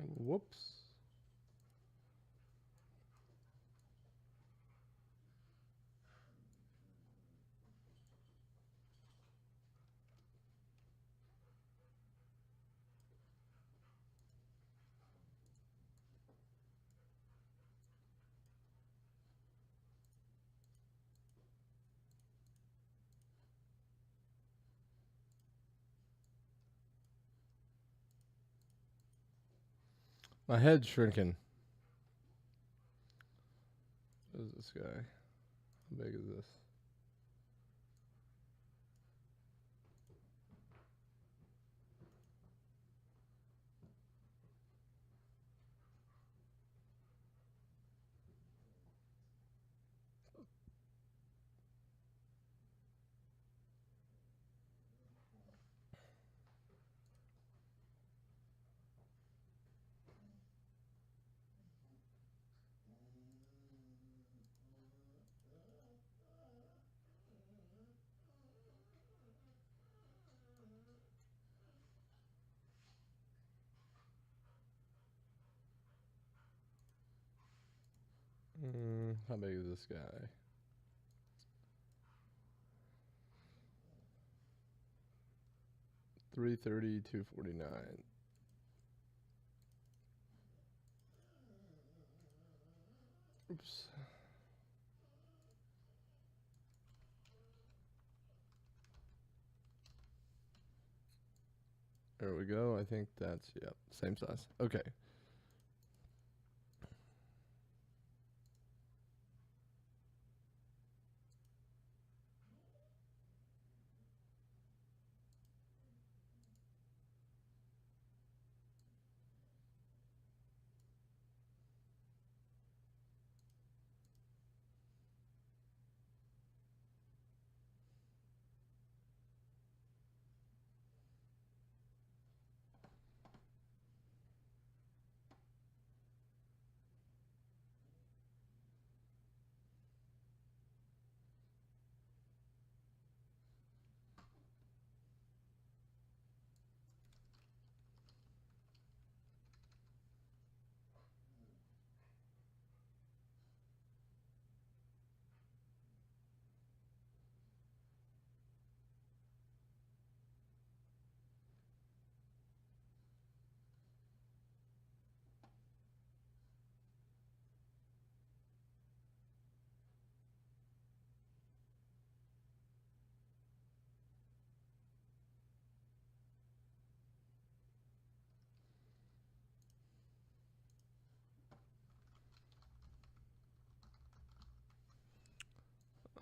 Whoops. My head's shrinking. What is this guy? How big is this? How big is this guy? $330, $249. Oops. There we go. I think that's, yep, same size. Okay.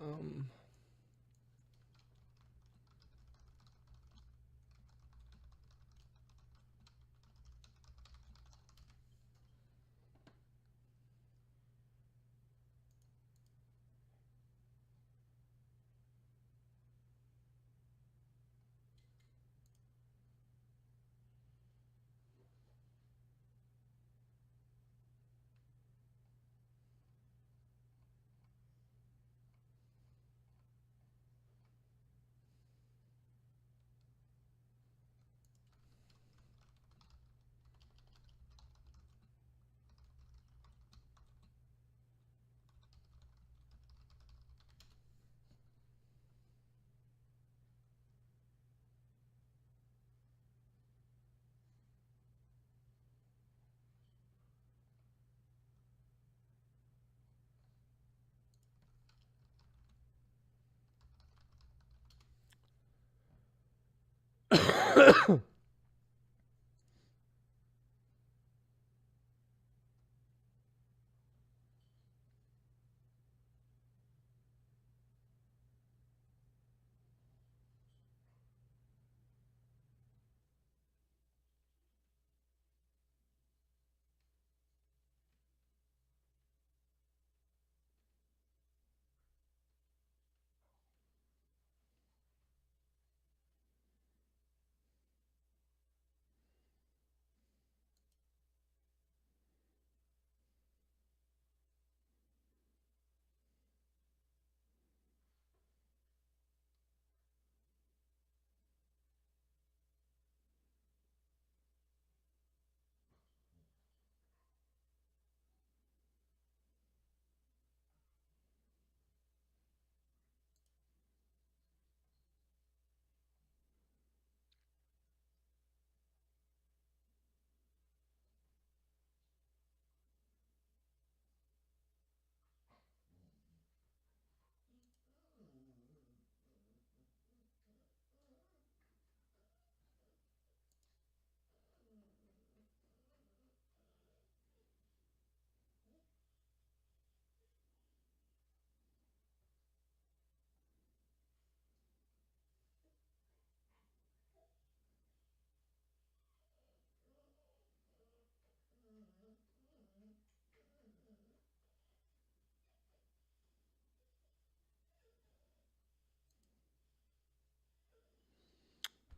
Um,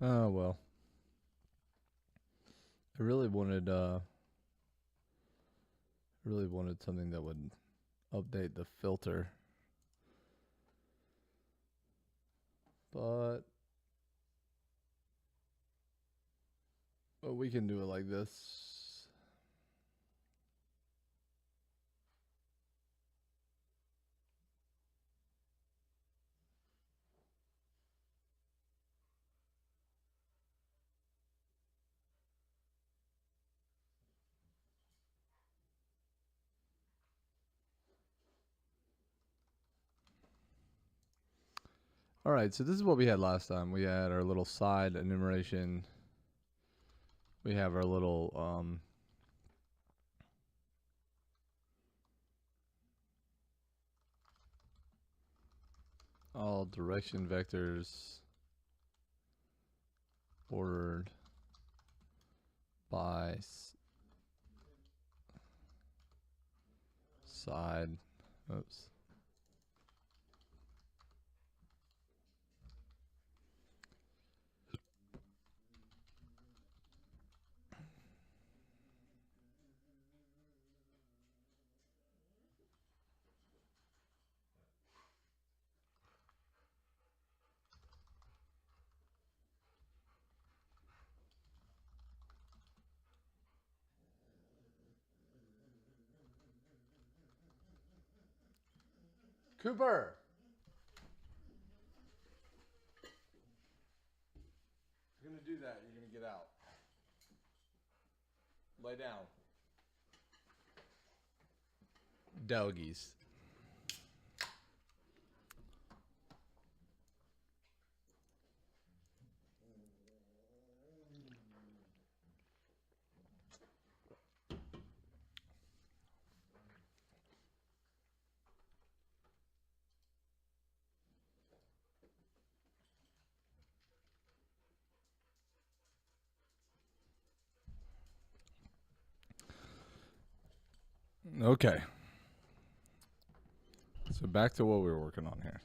Oh well. I really wanted something that would update the filter. But we can do it like this. All right, so this is what we had last time. We had our little side enumeration. We have our little all direction vectors ordered by side. Oops. Cooper! If you're going to do that, you're going to get out. Lay down. Doggies. Okay. So back to what we were working on here.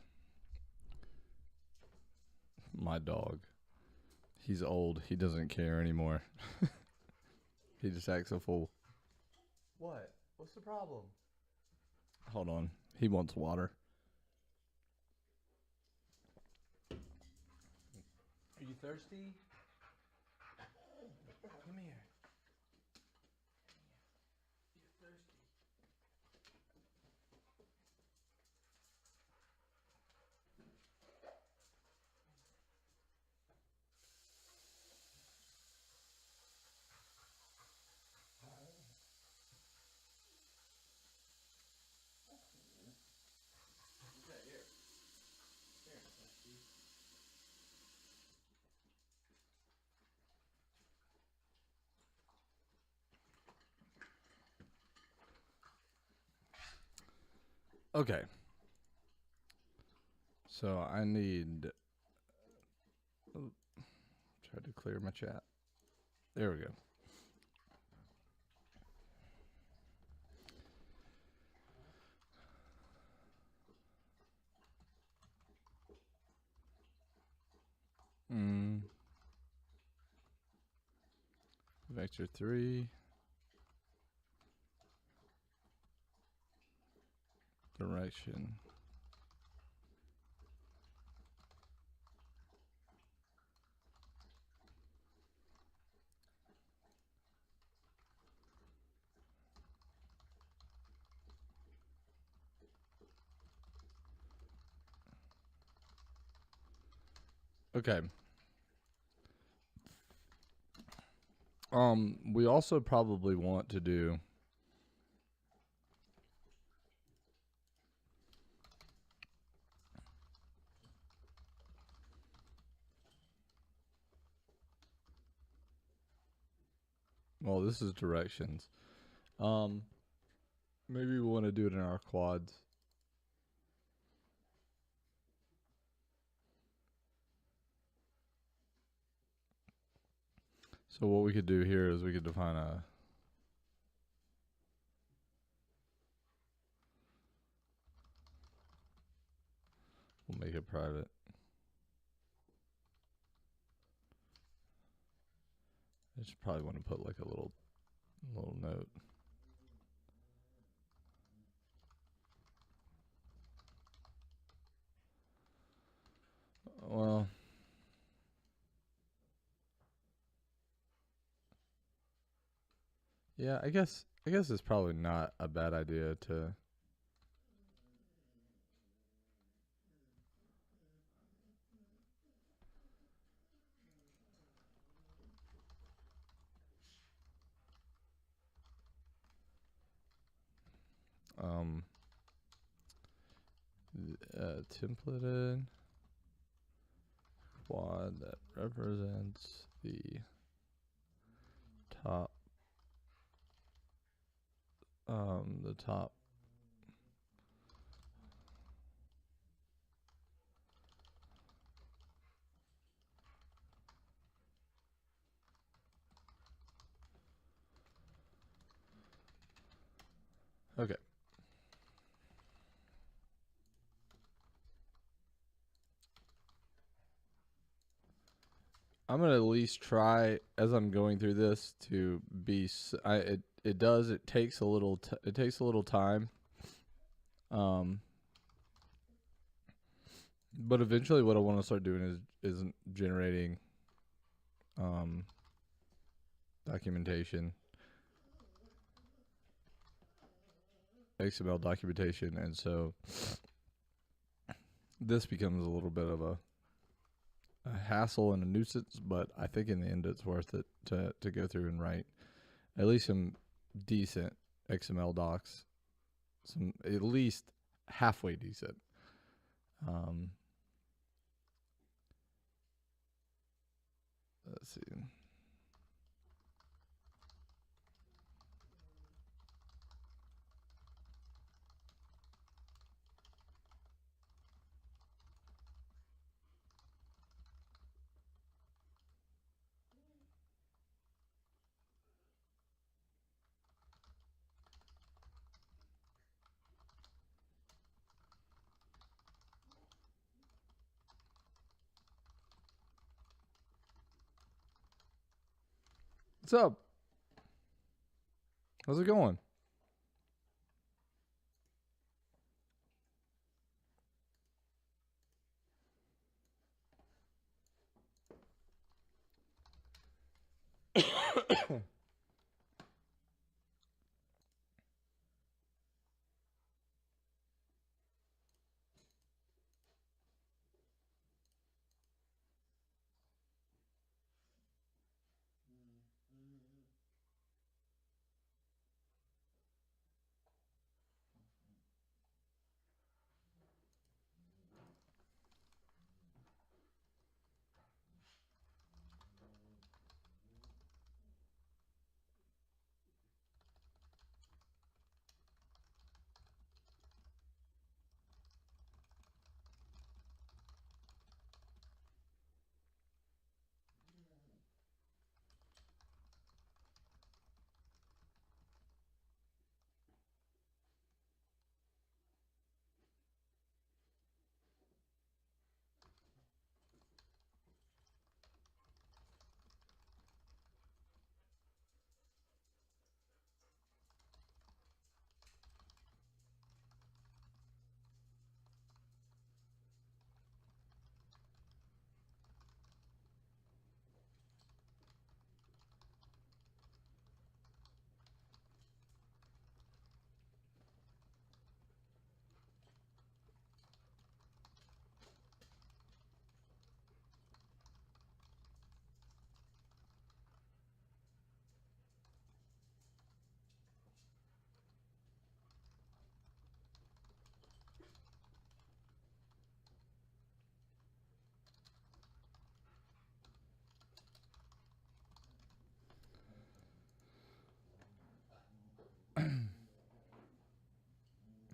My dog. He's old. He doesn't care anymore. He just acts a fool. What? What's the problem? Hold on. He wants water. Are you thirsty? Come here. You're thirsty. Okay, here. Here, thirsty. Okay. So I need. Oh, tried to clear my chat. There we go. Vector 3. Direction. Okay. We also probably want to do well, this is directions. Maybe we want to do it in our quads. So what we could do here is we could define a we'll make it private. I should probably want to put like a little note. Well, yeah, I guess it's probably not a bad idea to templated quad that represents the top the top okay. I'm gonna at least try as I'm going through this to be. It takes a little. It takes a little time. But eventually, what I want to start doing is generating documentation, XML documentation, and so this becomes a little bit of a hassle and a nuisance, but I think in the end it's worth it to go through and write at least some decent XML docs, some at least halfway decent. Let's see. What's up? How's it going?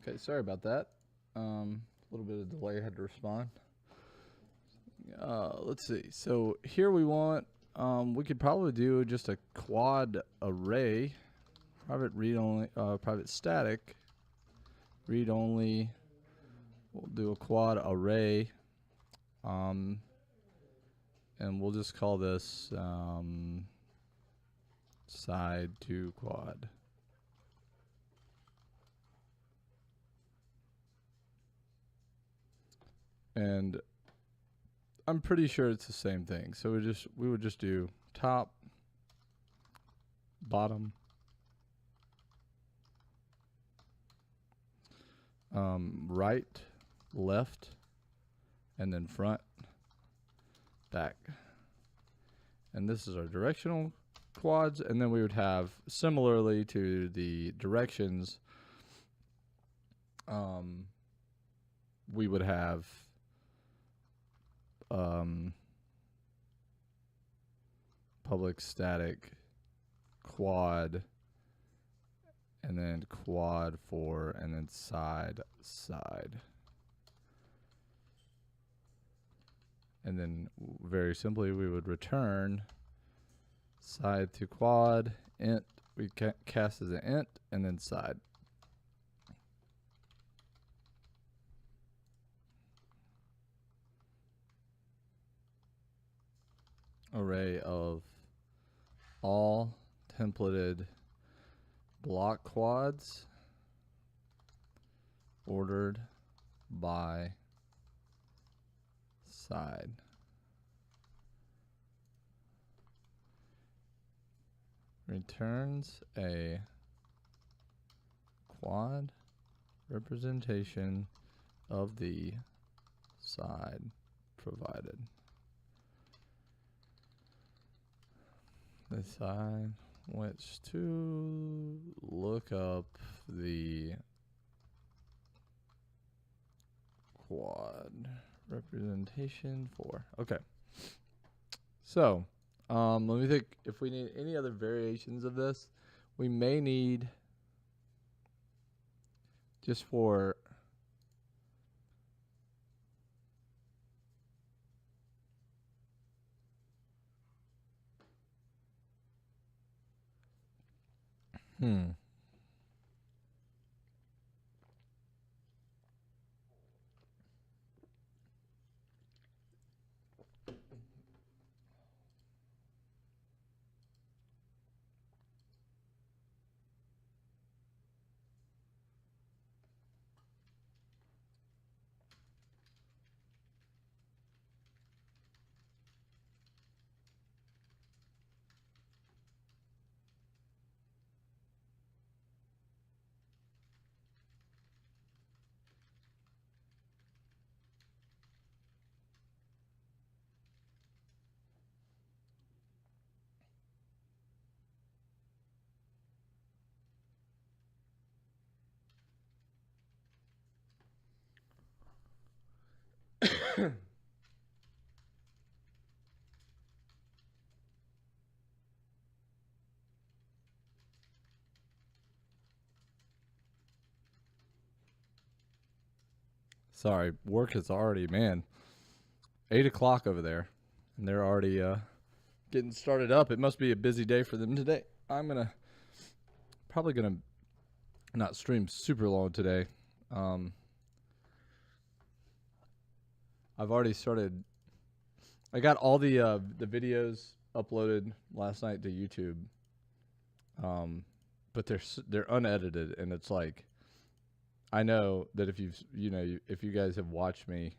Okay, sorry about that. A little bit of delay. I had to respond. Let's see. So here we want. We could probably do just a quad array, private read only, private static, read only. We'll do a quad array. And we'll just call this side to quad. And I'm pretty sure it's the same thing. So we would just do top, bottom, right, left, and then front, back. And this is our directional quads. And then we would have, similarly to the directions, we would have public static quad, and then quad for, and then side. And then very simply we would return side to quad, int, we cast as an int, and then side. Array of all templated block quads ordered by side. Returns a quad representation of the side provided. Decide which to look up the quad representation for. Okay. So, let me think if we need any other variations of this. We may need, just for sorry, work is already, man, 8 o'clock over there, and they're already getting started up. It must be a busy day for them today. I'm probably gonna not stream super long today. I've already started. I got all the videos uploaded last night to YouTube, but they're unedited, and it's like, I know that if if you guys have watched me,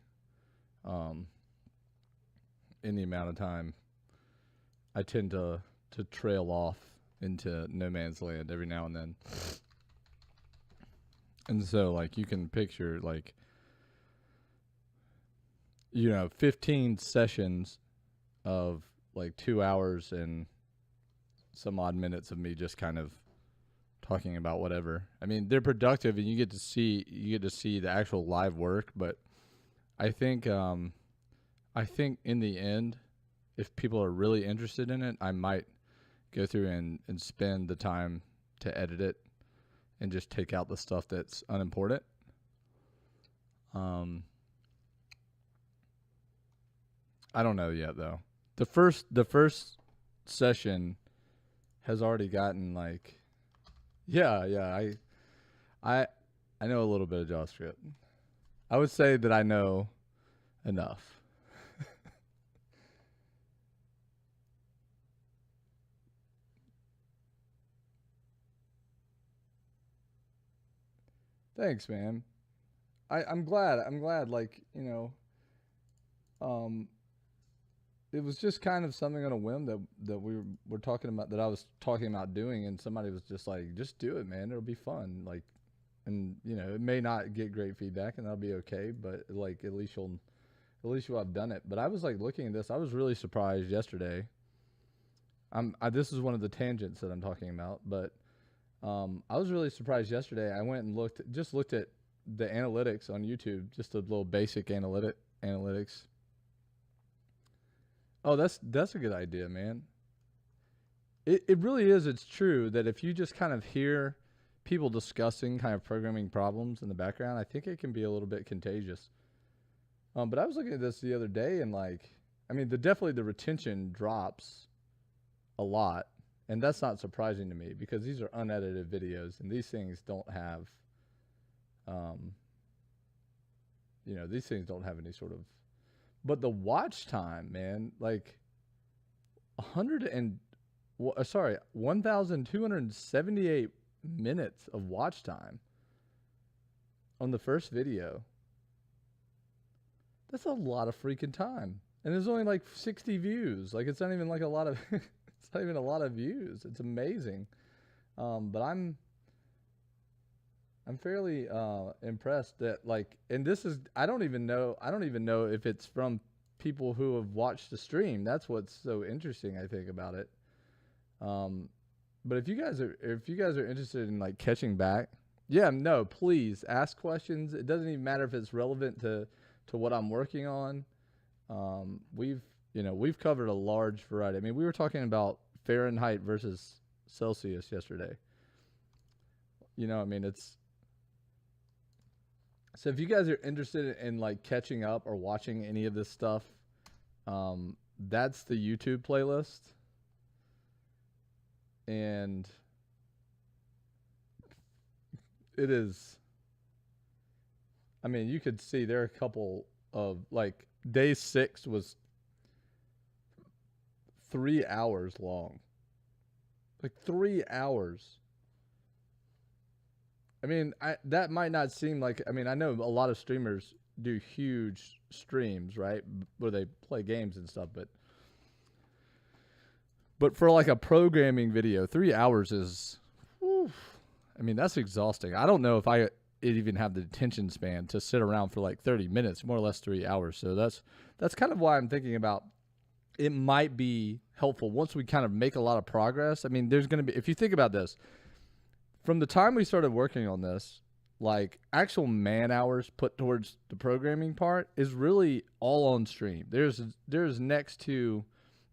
in the amount of time, I tend to trail off into no man's land every now and then. And so, like, you can picture, like, 15 sessions of like 2 hours and some odd minutes of me just kind of talking about whatever. I mean, they're productive, and you get to see the actual live work. But I think in the end, if people are really interested in it, I might go through and spend the time to edit it and just take out the stuff that's unimportant. I don't know yet, though. The first session has already gotten, like, I know a little bit of JavaScript. I would say that I know enough. Thanks, man. I'm glad. I'm glad. Like, you know, um, it was just kind of something on a whim that we were talking about, that I was talking about doing, and somebody was just like, just do it, man. It'll be fun. Like, and you know, it may not get great feedback, and that'll be okay. But like, at least you'll have done it. But I was like looking at this. I was really surprised yesterday. This is one of the tangents that I'm talking about, but I was really surprised yesterday. I went and looked at the analytics on YouTube, just a little basic analytics. Oh, that's a good idea, man. It really is. It's true that if you just kind of hear people discussing kind of programming problems in the background, I think it can be a little bit contagious. But I was looking at this the other day, and like, I mean, definitely the retention drops a lot, and that's not surprising to me because these are unedited videos, and these things don't have, these things don't have any sort of. But the watch time, man, like 1,278 minutes of watch time on the first video. That's a lot of freaking time. And there's only like 60 views. Like, it's not even like a lot of, it's not even a lot of views. It's amazing. But I'm fairly impressed that, like, and this is, I don't even know if it's from people who have watched the stream. That's what's so interesting, I think, about it. But if you guys are interested in like catching back, yeah, no, please ask questions. It doesn't even matter if it's relevant to what I'm working on. We've covered a large variety. I mean, we were talking about Fahrenheit versus Celsius yesterday. You know, I mean, so if you guys are interested in like catching up or watching any of this stuff, that's the YouTube playlist. And it is, I mean, you could see there are a couple of, like, day 6 was 3 hours long. Like 3 hours. I mean, that might not seem like, I mean, I know a lot of streamers do huge streams, right, where they play games and stuff, but for like a programming video, 3 hours is, whew, I mean, that's exhausting. I don't know if I even have the attention span to sit around for like 30 minutes, more or less 3 hours. So that's kind of why I'm thinking about it might be helpful once we kind of make a lot of progress. I mean, there's going to be, if you think about this, from the time we started working on this, like actual man hours put towards the programming part is really all on stream.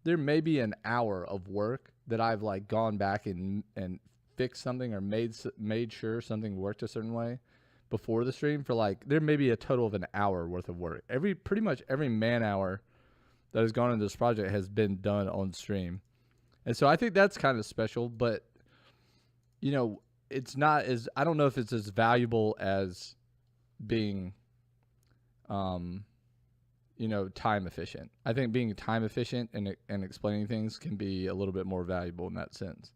There may be an hour of work that I've like gone back and fixed something or made sure something worked a certain way before the stream. For like, there may be a total of an hour worth of work. Pretty much every man hour that has gone into this project has been done on stream. And so I think that's kind of special, but you know, it's not as, I don't know if it's as valuable as being, time efficient. I think being time efficient and explaining things can be a little bit more valuable in that sense.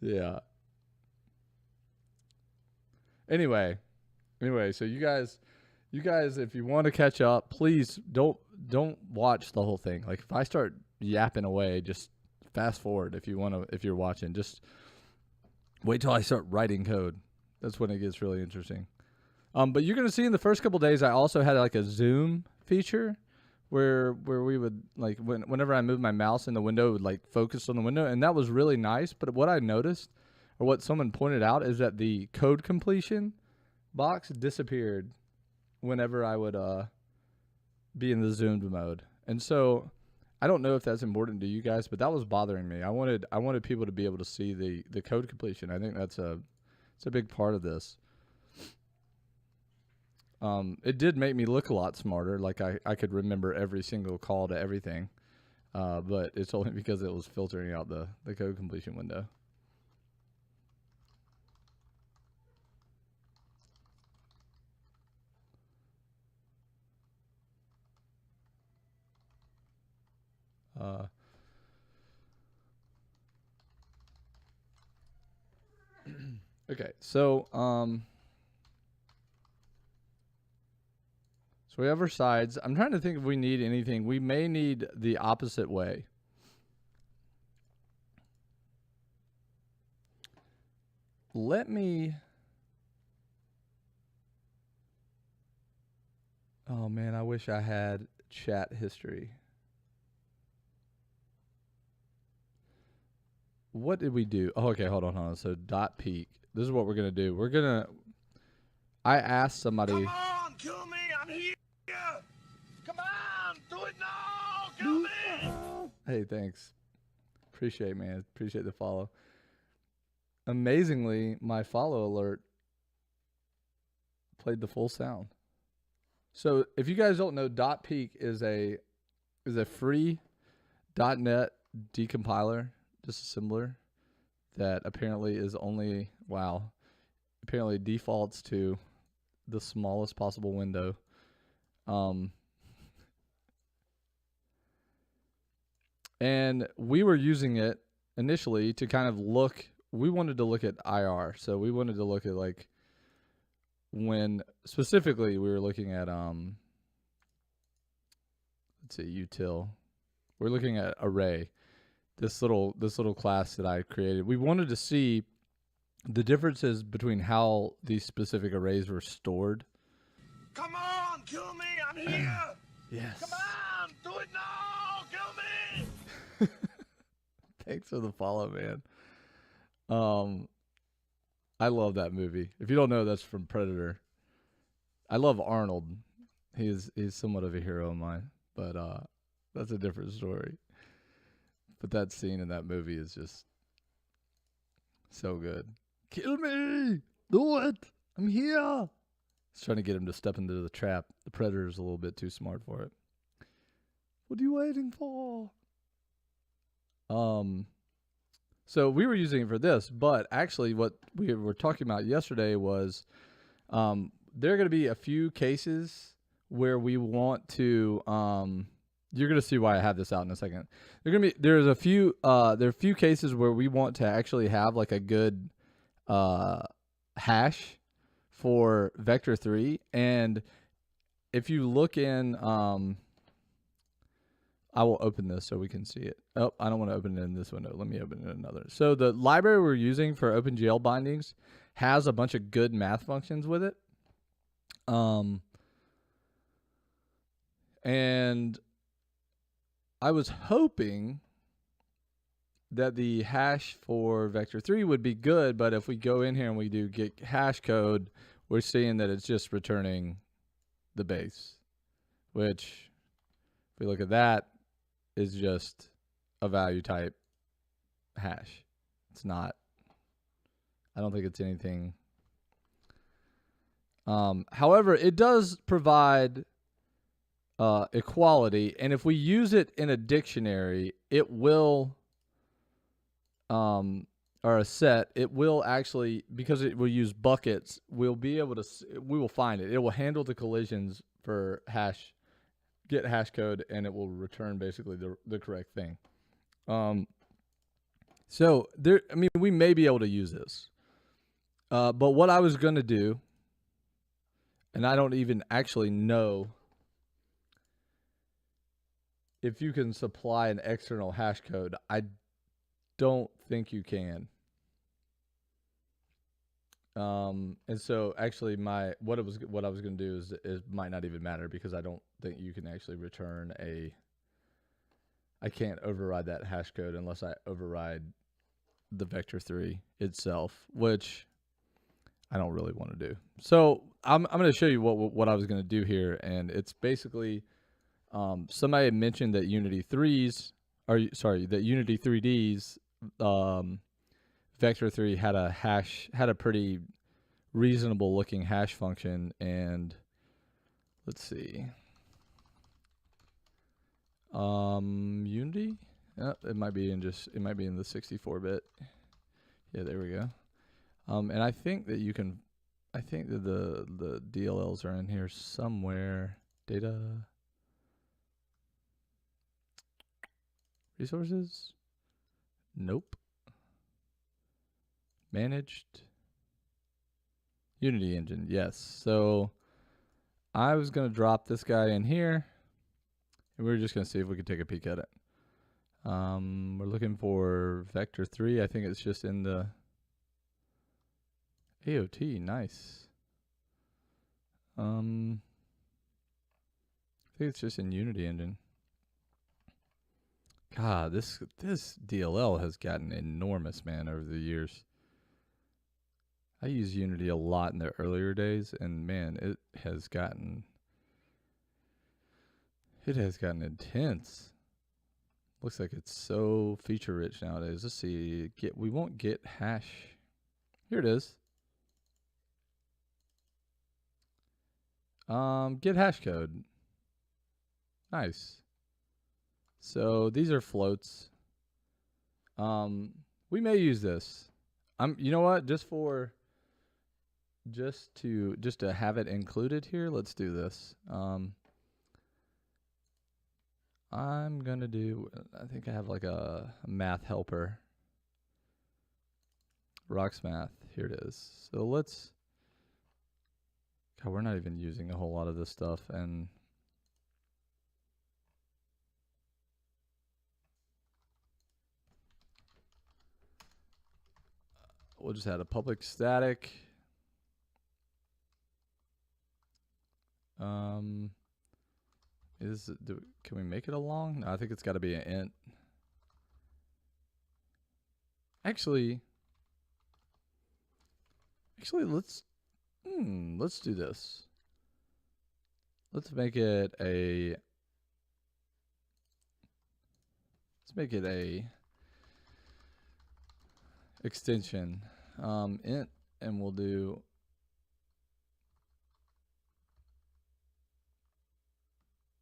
Yeah. Anyway, so you guys, if you want to catch up, please don't watch the whole thing. Like, if I start yapping away, just fast forward. If you're watching, just wait till I start writing code. That's when it gets really interesting. But you're gonna see in the first couple days, I also had like a zoom feature where we would, like, whenever I moved my mouse in the window, it would like focus on the window, and that was really nice. But what I noticed, or what someone pointed out, is that the code completion box disappeared whenever I would be in the zoomed mode. And so I don't know if that's important to you guys, but that was bothering me. I wanted people to be able to see the code completion. I think it's a big part of this. It did make me look a lot smarter. Like I could remember every single call to everything. But it's only because it was filtering out the code completion window. Okay, so we have our sides. I'm trying to think if we need anything. We may need the opposite way. Let me. Oh man, I wish I had chat history. What did we do? Oh, okay, hold on. So dot peak. This is what we're gonna do. I asked somebody. Come on, kill me! I'm here! Come on, do it now! Kill me! Hey, thanks. Appreciate, man. Appreciate the follow. Amazingly, my follow alert played the full sound. So if you guys don't know, dot peak is a free .NET decompiler, disassembler that apparently is only apparently defaults to the smallest possible window. And we were using it initially to kind of look. We wanted to look at IR, so we wanted to look at like when specifically we were looking at let's see, util. We're looking at array. This little class that I created. We wanted to see the differences between how these specific arrays were stored. Come on, kill me! I'm here! Yes. Come on, do it now! Kill me! Thanks for the follow, man. I love that movie. If you don't know, that's from Predator. I love Arnold. He's somewhat of a hero of mine, but that's a different story. But that scene in that movie is just so good. Kill me! Do it! I'm here! He's trying to get him to step into the trap. The Predator's a little bit too smart for it. What are you waiting for? So we were using it for this, but actually what we were talking about yesterday was there are going to be a few cases where we want to you're going to see why I have this out in a second. There are a few cases where we want to actually have like a good hash for vector3, and if you look in I will open this so we can see it. Oh, I don't want to open it in this window. Let me open it in another. So the library we're using for OpenGL bindings has a bunch of good math functions with it. And I was hoping that the hash for vector3 would be good, but if we go in here and we do get hash code, we're seeing that it's just returning the base, which if we look at that, is just a value type hash. It's not, I don't think it's anything. However, it does provide equality, and if we use it in a dictionary, it will, or a set, it will actually, because it will use buckets, we'll be able to, we will find it. It will handle the collisions for hash, get hash code, and it will return basically the correct thing. So there, I mean, we may be able to use this. But what I was going to do, and I don't even actually know if you can supply an external hash code. I don't think you can. And so actually what I was going to do is it might not even matter, because I don't think you can actually return I can't override that hash code unless I override the vector3 itself, which I don't really want to do. So I'm going to show you what I was going to do here, and it's basically somebody had mentioned that Unity 3D's vector3 had a pretty reasonable looking hash function, and let's see, Unity, it might be in the 64-bit. Yeah, there we go. And I think that the DLLs are in here somewhere. Data, resources, nope. Managed, Unity engine, yes. So I was going to drop this guy in here, and we were just going to see if we could take a peek at it. We're looking for vector 3. I think it's just in the AOT. Nice. I think it's just in Unity engine. God, this DLL has gotten enormous, man, over the years. I used Unity a lot in the earlier days, and man, it has gotten intense. Looks like it's so feature rich nowadays. Let's see. We won't get hash. Here it is. Get hash code. Nice. So these are floats. We may use this. You know what? Just to have it included here, let's do this. I'm gonna do. I think I have like a math helper. Rocks math. Here it is. So let's. God, we're not even using a whole lot of this stuff, and we'll just add a public static. Can we make it a long? No, I think it's got to be an int. Actually, let's do this. Let's make it a extension int, and we'll do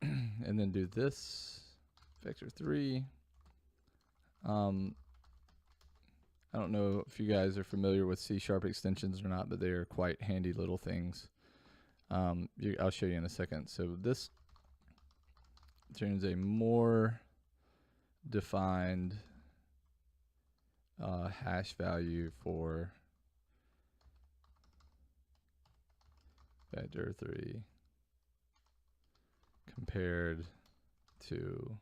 and then do this vector 3. I don't know if you guys are familiar with CSharp extensions or not, but they are quite handy little things. I'll show you in a second. So this turns a more defined hash value for vector 3 compared to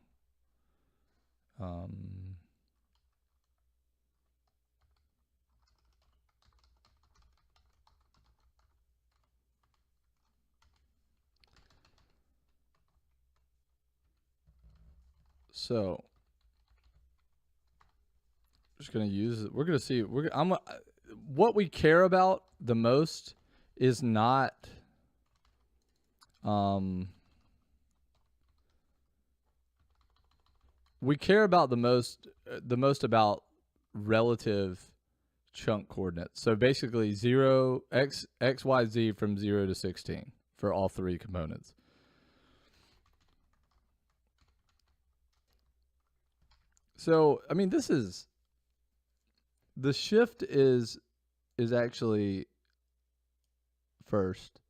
so just going to use it. We're going to see. What we care about the most is not we care about the most about relative chunk coordinates. So basically 0 x y z from 0 to 16 for all three components. So I mean, this is the shift is actually first,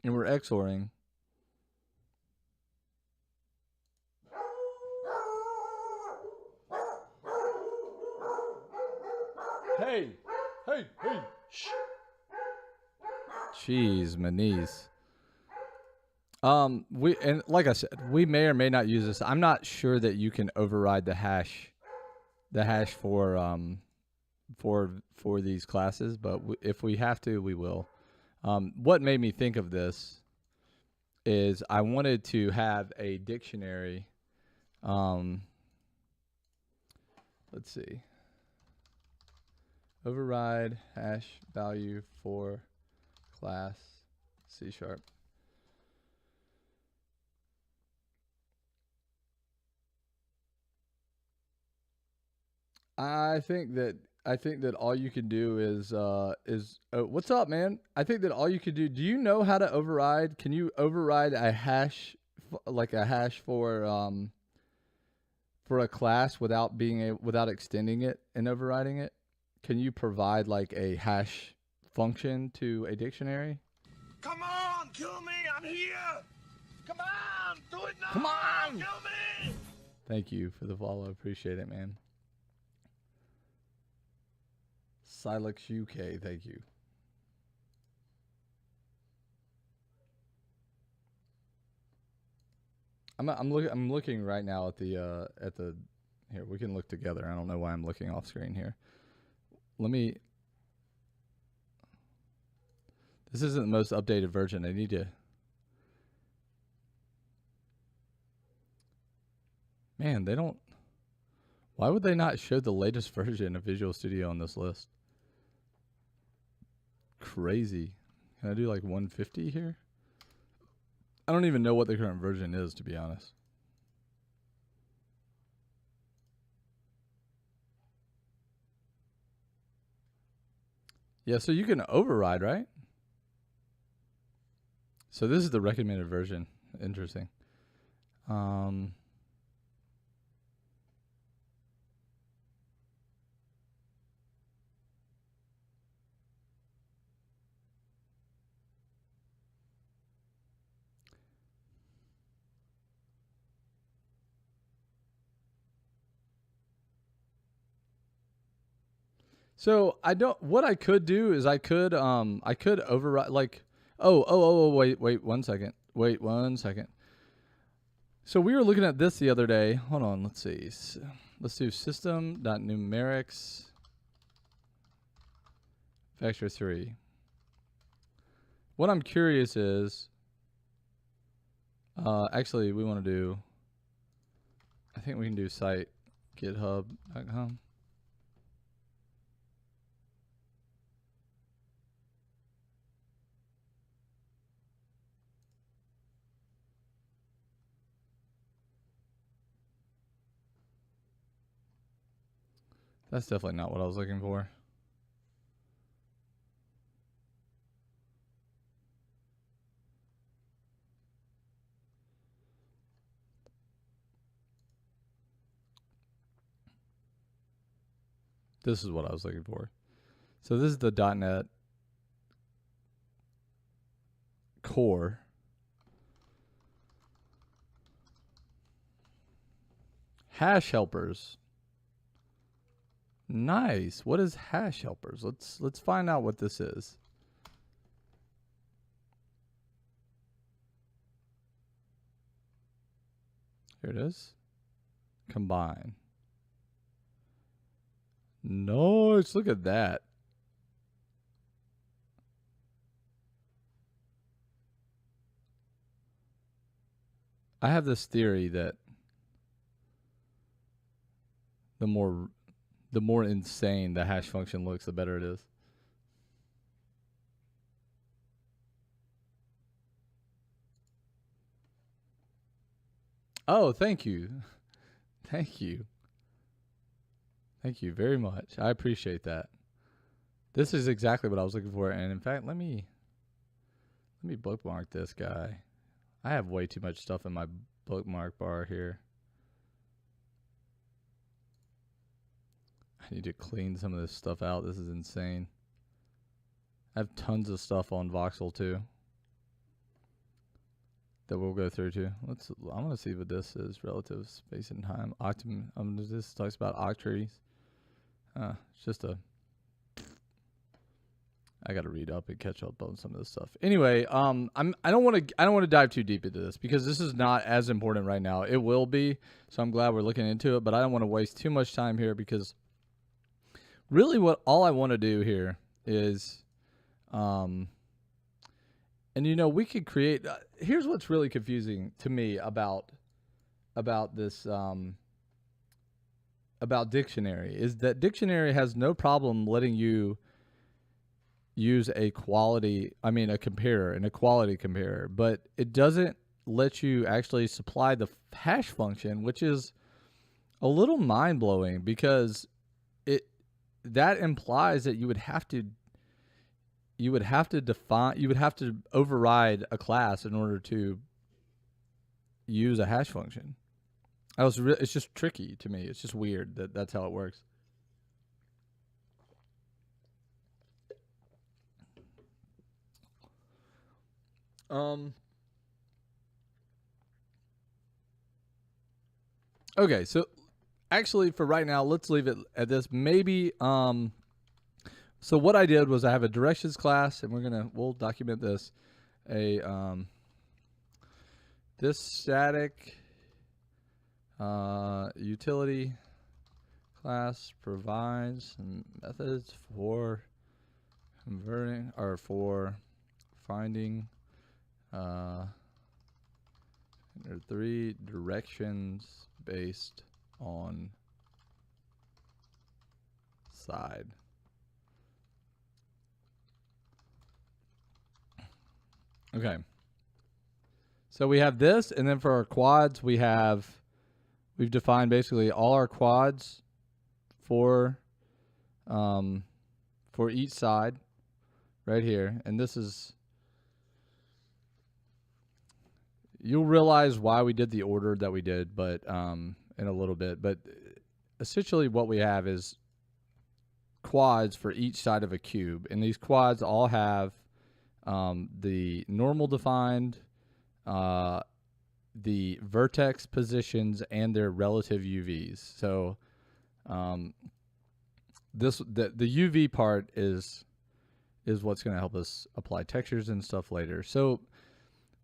and we're XORing. Hey, shh. Jeez, my knees. And like I said, we may or may not use this. I'm not sure that you can override the hash for these classes, but if we have to, we will. What made me think of this is I wanted to have a dictionary. Let's see. Override hash value for class C#. I think that all you can do is what's up, man? I think that all you could do. Do you know how to override? Can you override a hash, like a hash for a class without extending it and overriding it? Can you provide like a hash function to a dictionary? Come on, kill me! I'm here! Come on, do it now! Come on! Kill me! Thank you for the follow. Appreciate it, man. Silex UK, thank you. I'm looking right now at the here, we can look together. I don't know why I'm looking off screen here. This isn't the most updated version. I need to. Man, they don't. Why would they not show the latest version of Visual Studio on this list? Crazy. Can I do like 150 here? I don't even know what the current version is, to be honest. Yeah, so you can override, right? So this is the recommended version. Interesting. So I don't. What I could do is I could override like. Oh, wait 1 second. Wait 1 second. So we were looking at this the other day. Hold on, let's see. Let's do system.numerics vector 3. What I'm curious is, actually we want to do, I think we can do site github.com. That's definitely not what I was looking for. This is what I was looking for. So this is the .NET Core. Hash helpers. Nice. What is hash helpers? Let's find out what this is. Here it is. Combine. Nice. Look at that. I have this theory that the more insane the hash function looks, the better it is. Oh, thank you. Thank you. Thank you very much. I appreciate that. This is exactly what I was looking for. And in fact, let me bookmark this guy. I have way too much stuff in my bookmark bar here. I need to clean some of this stuff out. This is insane. I have tons of stuff on Voxel too that we'll go through too. I want to see what this is. Relative space and time. This talks about octrees. It's just a. I got to read up and catch up on some of this stuff. Anyway, I don't want to dive too deep into this because this is not as important right now. It will be, so I'm glad we're looking into it. But I don't want to waste too much time here because really, all I want to do here is, and we could create. Here's what's really confusing to me about this. About dictionary is that dictionary has no problem letting you use a quality comparer, but it doesn't let you actually supply the hash function, which is a little mind-blowing because that implies that you would have to override a class in order to use a hash function. It's just tricky to me. It's just weird that that's how it works. Okay, so actually for right now, let's leave it at this. Maybe so So what I did was I have a directions class, and we'll document this. This static utility class provides some methods for converting or for finding there are 3 directions based on side. Okay. So we have this, and then for our quads, we've defined basically all our quads for each side right here. And this is, you'll realize why we did the order that we did, but in a little bit. But essentially what we have is quads for each side of a cube, and these quads all have the normal defined, the vertex positions, and their relative UVs. So the UV part is what's going to help us apply textures and stuff later. So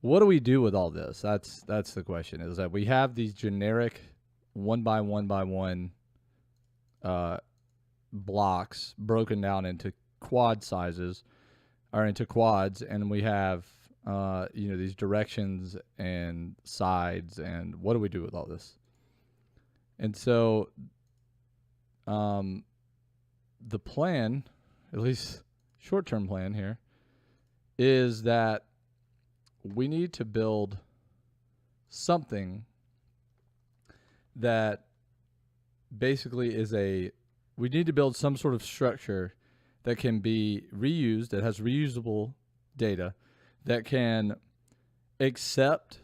what do we do with all this? That's the question. Is that we have these generic 1 by 1 by 1 blocks broken down into quad sizes, or into quads, and we have these directions and sides, and what do we do with all this? And so the plan, at least short-term plan here, is that we need to build something that basically we need to build some sort of structure that can be reused, that has reusable data, that can accept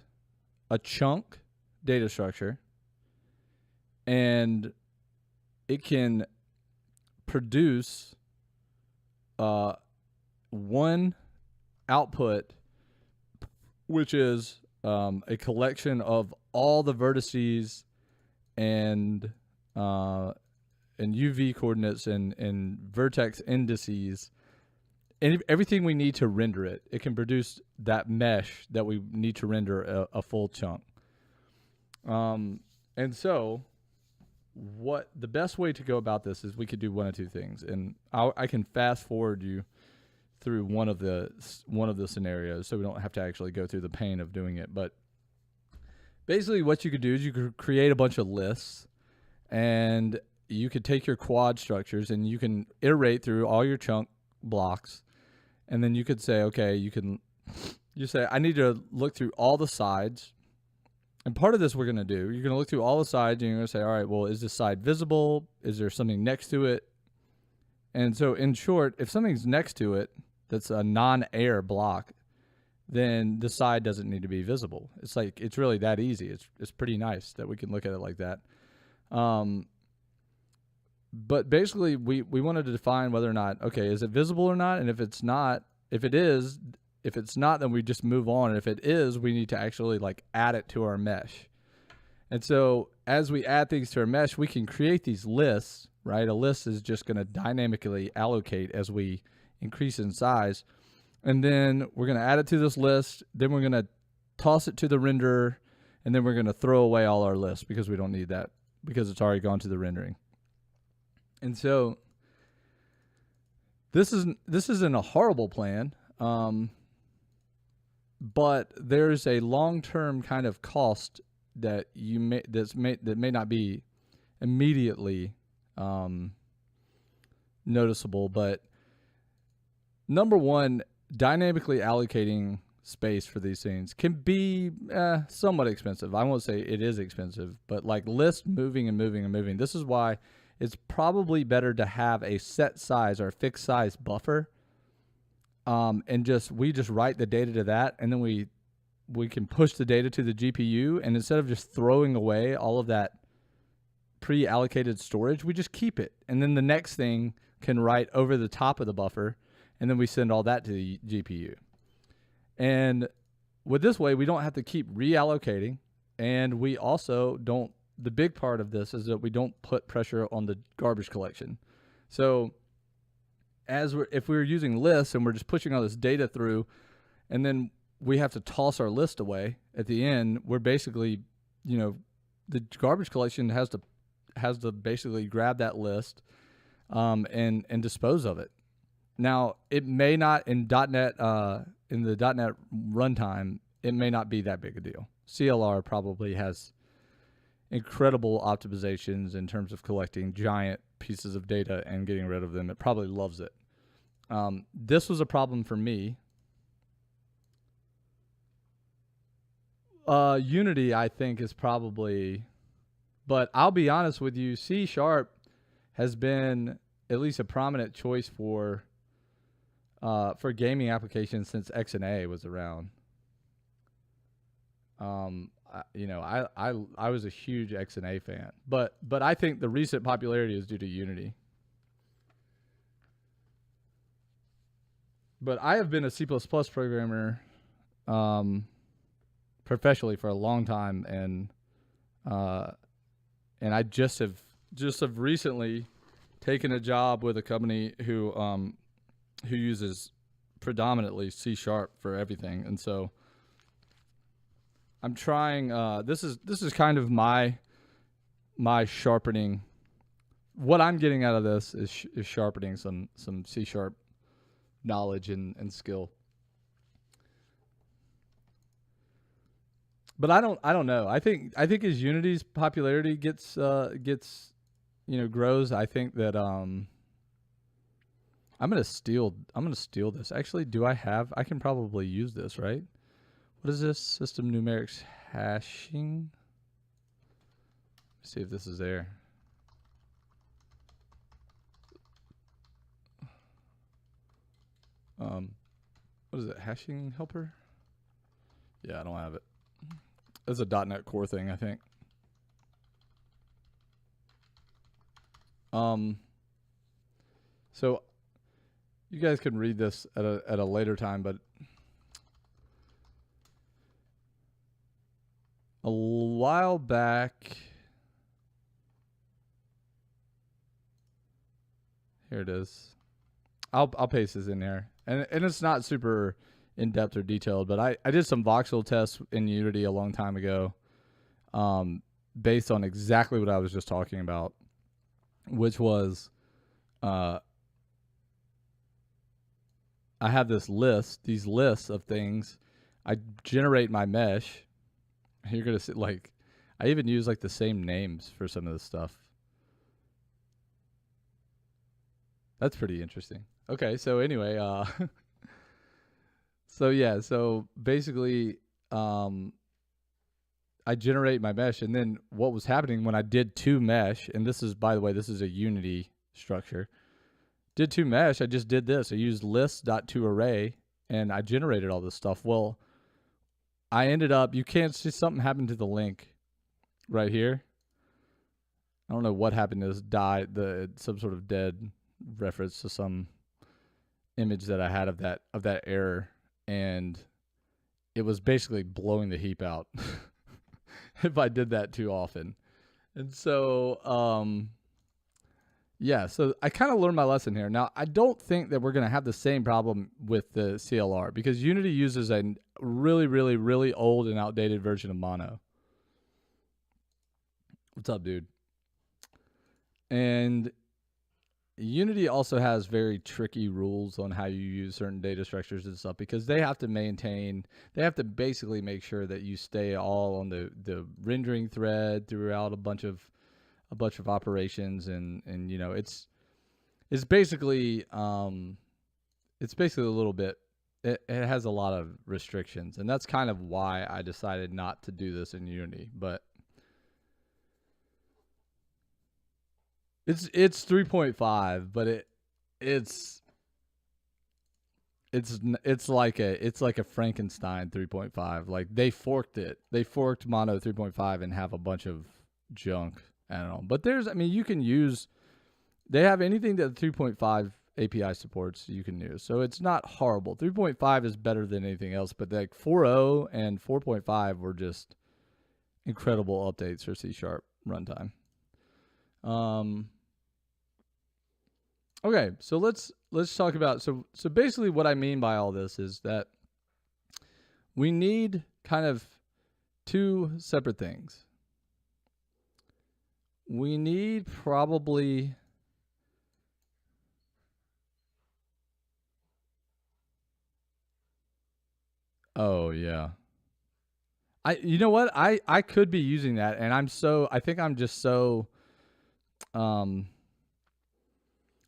a chunk data structure, and it can produce one output, which is a collection of all the vertices and UV coordinates and vertex indices, and everything we need to render it. It can produce that mesh that we need to render a full chunk. And so what the best way to go about this is we could do one of two things, and I can fast forward you through one of the scenarios so we don't have to actually go through the pain of doing it. But basically what you could do is you could create a bunch of lists, and you could take your quad structures and you can iterate through all your chunk blocks, and then you could say, okay, you say, I need to look through all the sides. And part of this we're going to do, you're going to look through all the sides, and you're going to say, all right, well, is this side visible? Is there something next to it? And so in short, if something's next to it that's a non-air block, then the side doesn't need to be visible. It's really that easy. It's pretty nice that we can look at it like that. But basically we wanted to define whether or not, okay, is it visible or not? And if it's not, if it's not, then we just move on. And if it is, we need to actually add it to our mesh. And so as we add things to our mesh, we can create these lists, right? A list is just going to dynamically allocate as we increase in size. And then we're going to add it to this list. Then we're going to toss it to the renderer. And then we're going to throw away all our lists because we don't need that, because it's already gone to the rendering. And so this isn't a horrible plan, but there's a long-term kind of cost that that may not be immediately noticeable. But number one, dynamically allocating space for these things can be somewhat expensive. I won't say it is expensive, but list moving and moving and moving. This is why it's probably better to have a set size or a fixed size buffer, and we just write the data to that, and then we can push the data to the GPU, and instead of just throwing away all of that pre-allocated storage, we just keep it, and then the next thing can write over the top of the buffer, and then we send all that to the GPU. And with this way, we don't have to keep reallocating, and we also don't. The big part of this is that we don't put pressure on the garbage collection. So if we were using lists and we're just pushing all this data through, and then we have to toss our list away at the end, we're basically, the garbage collection has to basically grab that list and dispose of it. Now, it may not in .NET in the .NET runtime, it may not be that big a deal. CLR probably has incredible optimizations in terms of collecting giant pieces of data and getting rid of them. It probably loves it. This was a problem for me. Unity, I think, is probably, but I'll be honest with you, CSharp has been at least a prominent choice for gaming applications since XNA was around. I was a huge XNA fan, but I think the recent popularity is due to Unity. But I have been a C++ programmer professionally for a long time, and I just have recently taken a job with a company who uses predominantly C# for everything, and so I'm trying. This is kind of my sharpening. What I'm getting out of this is sharpening some C# knowledge and skill. But I don't know. I think as Unity's popularity gets grows, I think that I'm gonna steal this. Actually, I can probably use this, right? What is this? System numerics hashing. Let's see if this is there. What is it? Hashing helper? Yeah, I don't have it. It's a .NET Core thing, I think. So you guys can read this at a later time, but a while back, here it is. I'll paste this in there, and it's not super in depth or detailed, but I did some voxel tests in Unity a long time ago, based on exactly what I was just talking about, which was I have these lists of things. I generate my mesh. You're gonna see, like, I even use like the same names for some of this stuff. That's pretty interesting. Okay, so anyway, so basically, I generate my mesh, and then what was happening when I did two mesh, and this is, by the way, this is a Unity structure. Did two mesh, I just did this. I used list.toArray, and I generated all this stuff. Well, I ended up, you can't see, something happened to the link right here. I don't know what happened to this some sort of dead reference to some image that I had of that error, and it was basically blowing the heap out if I did that too often. And so yeah, so I kind of learned my lesson here. Now, I don't think that we're going to have the same problem with the CLR, because Unity uses a really, really, really old and outdated version of Mono. What's up, dude? And Unity also has very tricky rules on how you use certain data structures and stuff, because they have to basically make sure that you stay all on the rendering thread throughout a bunch of operations, and it's basically a little bit, it has a lot of restrictions, and that's kind of why I decided not to do this in Unity. But it's 3.5, but it's like a Frankenstein 3.5. Like, they forked it. They forked Mono 3.5 and have a bunch of junk. I don't know. But you can use, they have anything that 3.5 API supports you can use. So it's not horrible. 3.5 is better than anything else, but like 4.0 and 4.5 were just incredible updates for C# runtime. Okay, so let's talk about so basically what I mean by all this is that we need kind of two separate things. We need probably oh yeah. You know what? I could be using that and I think I'm just so um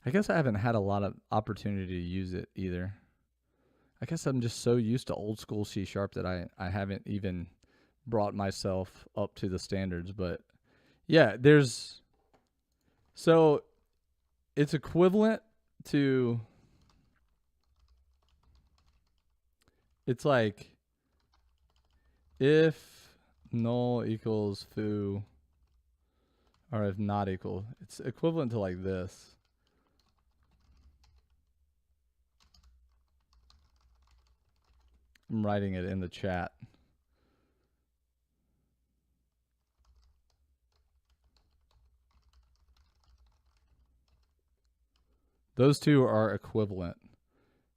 I guess I haven't had a lot of opportunity to use it either. I guess I'm just so used to old school C# that I haven't even brought myself up to the standards. But yeah, so it's equivalent to, it's like if null equals foo, or if not equal, it's equivalent to like this. I'm writing it in the chat. Those two are equivalent.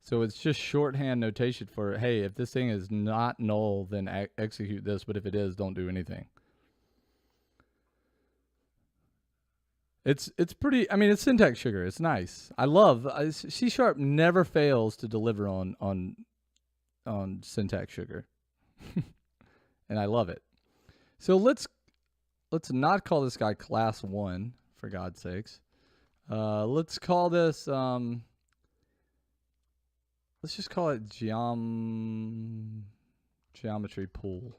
So it's just shorthand notation for, hey, if this thing is not null, then execute this. But if it is, don't do anything. It's pretty, I mean, it's syntax sugar. It's nice. I love, C# never fails to deliver on syntax sugar. And I love it. So let's not call this guy class 1, for God's sakes. Let's call this, let's just call it geometry pool.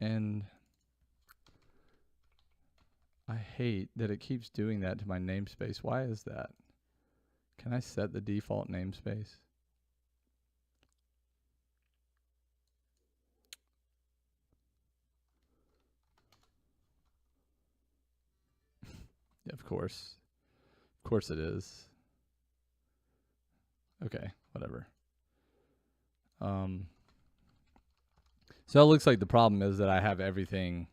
And I hate that it keeps doing that to my namespace. Why is that? Can I set the default namespace? Yeah, of course. Of course it is. Okay, whatever. So it looks like the problem is that I have everything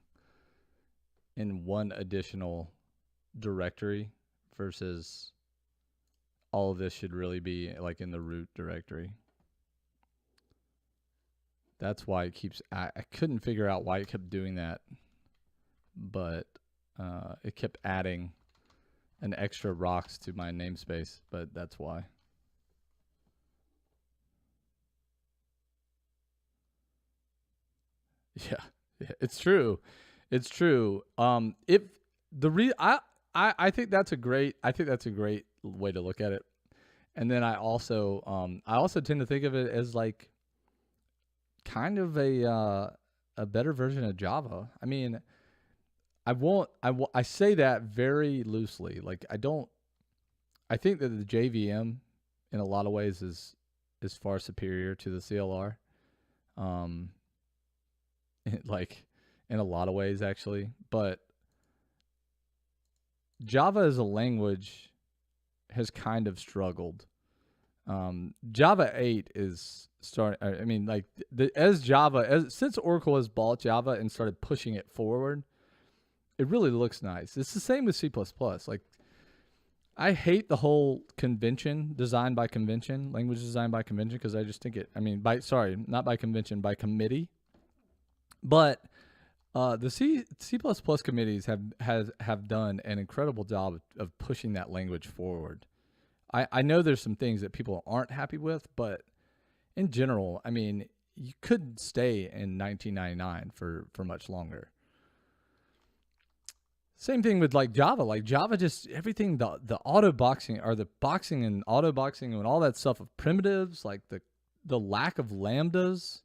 in one additional directory versus all of this should really be like in the root directory. That's why it keeps, I couldn't figure out why it kept doing that, but it kept adding an extra rocks to my namespace, but that's why. Yeah, it's true. It's true. If the I think that's a great way to look at it. And then I also tend to think of it as like kind of a better version of Java. I mean, I say that very loosely. Like I think that the JVM in a lot of ways is far superior to the CLR. Like in a lot of ways actually, but Java as a language has kind of struggled. Java 8 is I mean, like since Oracle has bought Java and started pushing it forward, it really looks nice. It's the same with C++. Like, I hate the whole convention, design by convention, language design by convention, because I just think not by convention, by committee. But the C++ committees have done an incredible job of pushing that language forward. I know there's some things that people aren't happy with, but in general, I mean, you couldn't stay in 1999 for much longer. Same thing with like Java. Like Java, just everything, the auto boxing or the boxing and auto boxing and all that stuff of primitives, like the lack of lambdas,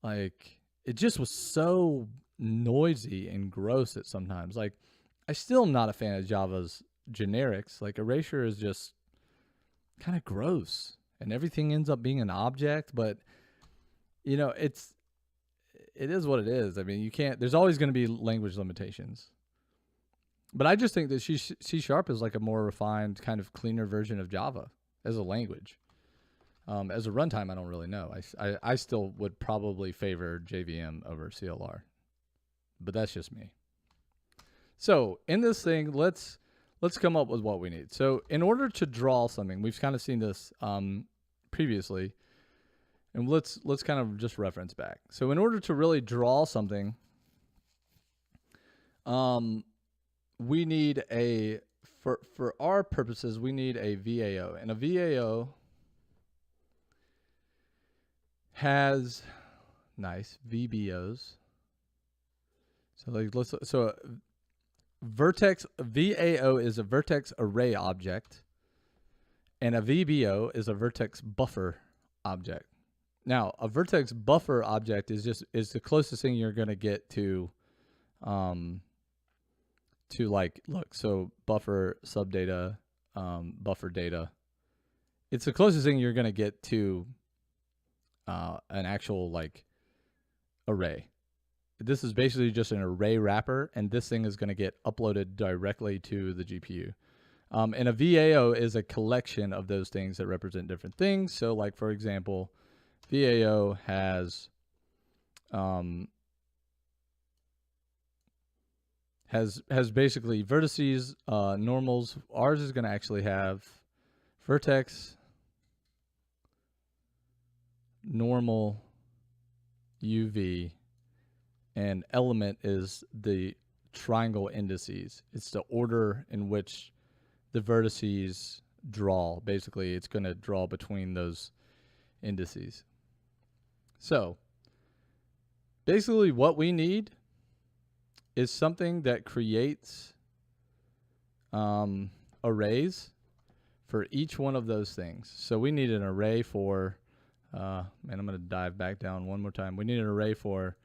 like it just was so noisy and gross at sometimes. Like I still am not a fan of Java's generics. Like erasure is just kind of gross and everything ends up being an object, but you know, it is what it is. I mean, you can't, there's always going to be language limitations. But I just think that C# is like a more refined, kind of cleaner version of Java as a language. As a runtime, I don't really know. I still would probably favor JVM over CLR. but that's just me. So in this thing, let's come up with what we need. So in order to draw something, we've kind of seen this previously, and let's kind of just reference back. So in order to really draw something, we need for our purposes, we need a VAO, and a VAO has nice VBOs. So like vertex VAO is a vertex array object, and a VBO is a vertex buffer object. Now, a vertex buffer object is the closest thing you're going to get to like, look, so buffer subdata, buffer data. It's the closest thing you're going to get to an actual like array. This is basically just an array wrapper, and this thing is going to get uploaded directly to the GPU. And a VAO is a collection of those things that represent different things. So like, for example, VAO has basically vertices, normals. Ours is going to actually have vertex, normal, UV, and element is the triangle indices. It's the order in which the vertices draw. Basically, it's going to draw between those indices. So basically what we need is something that creates arrays for each one of those things. So we need an array for, and I'm going to dive back down one more time. We need an array for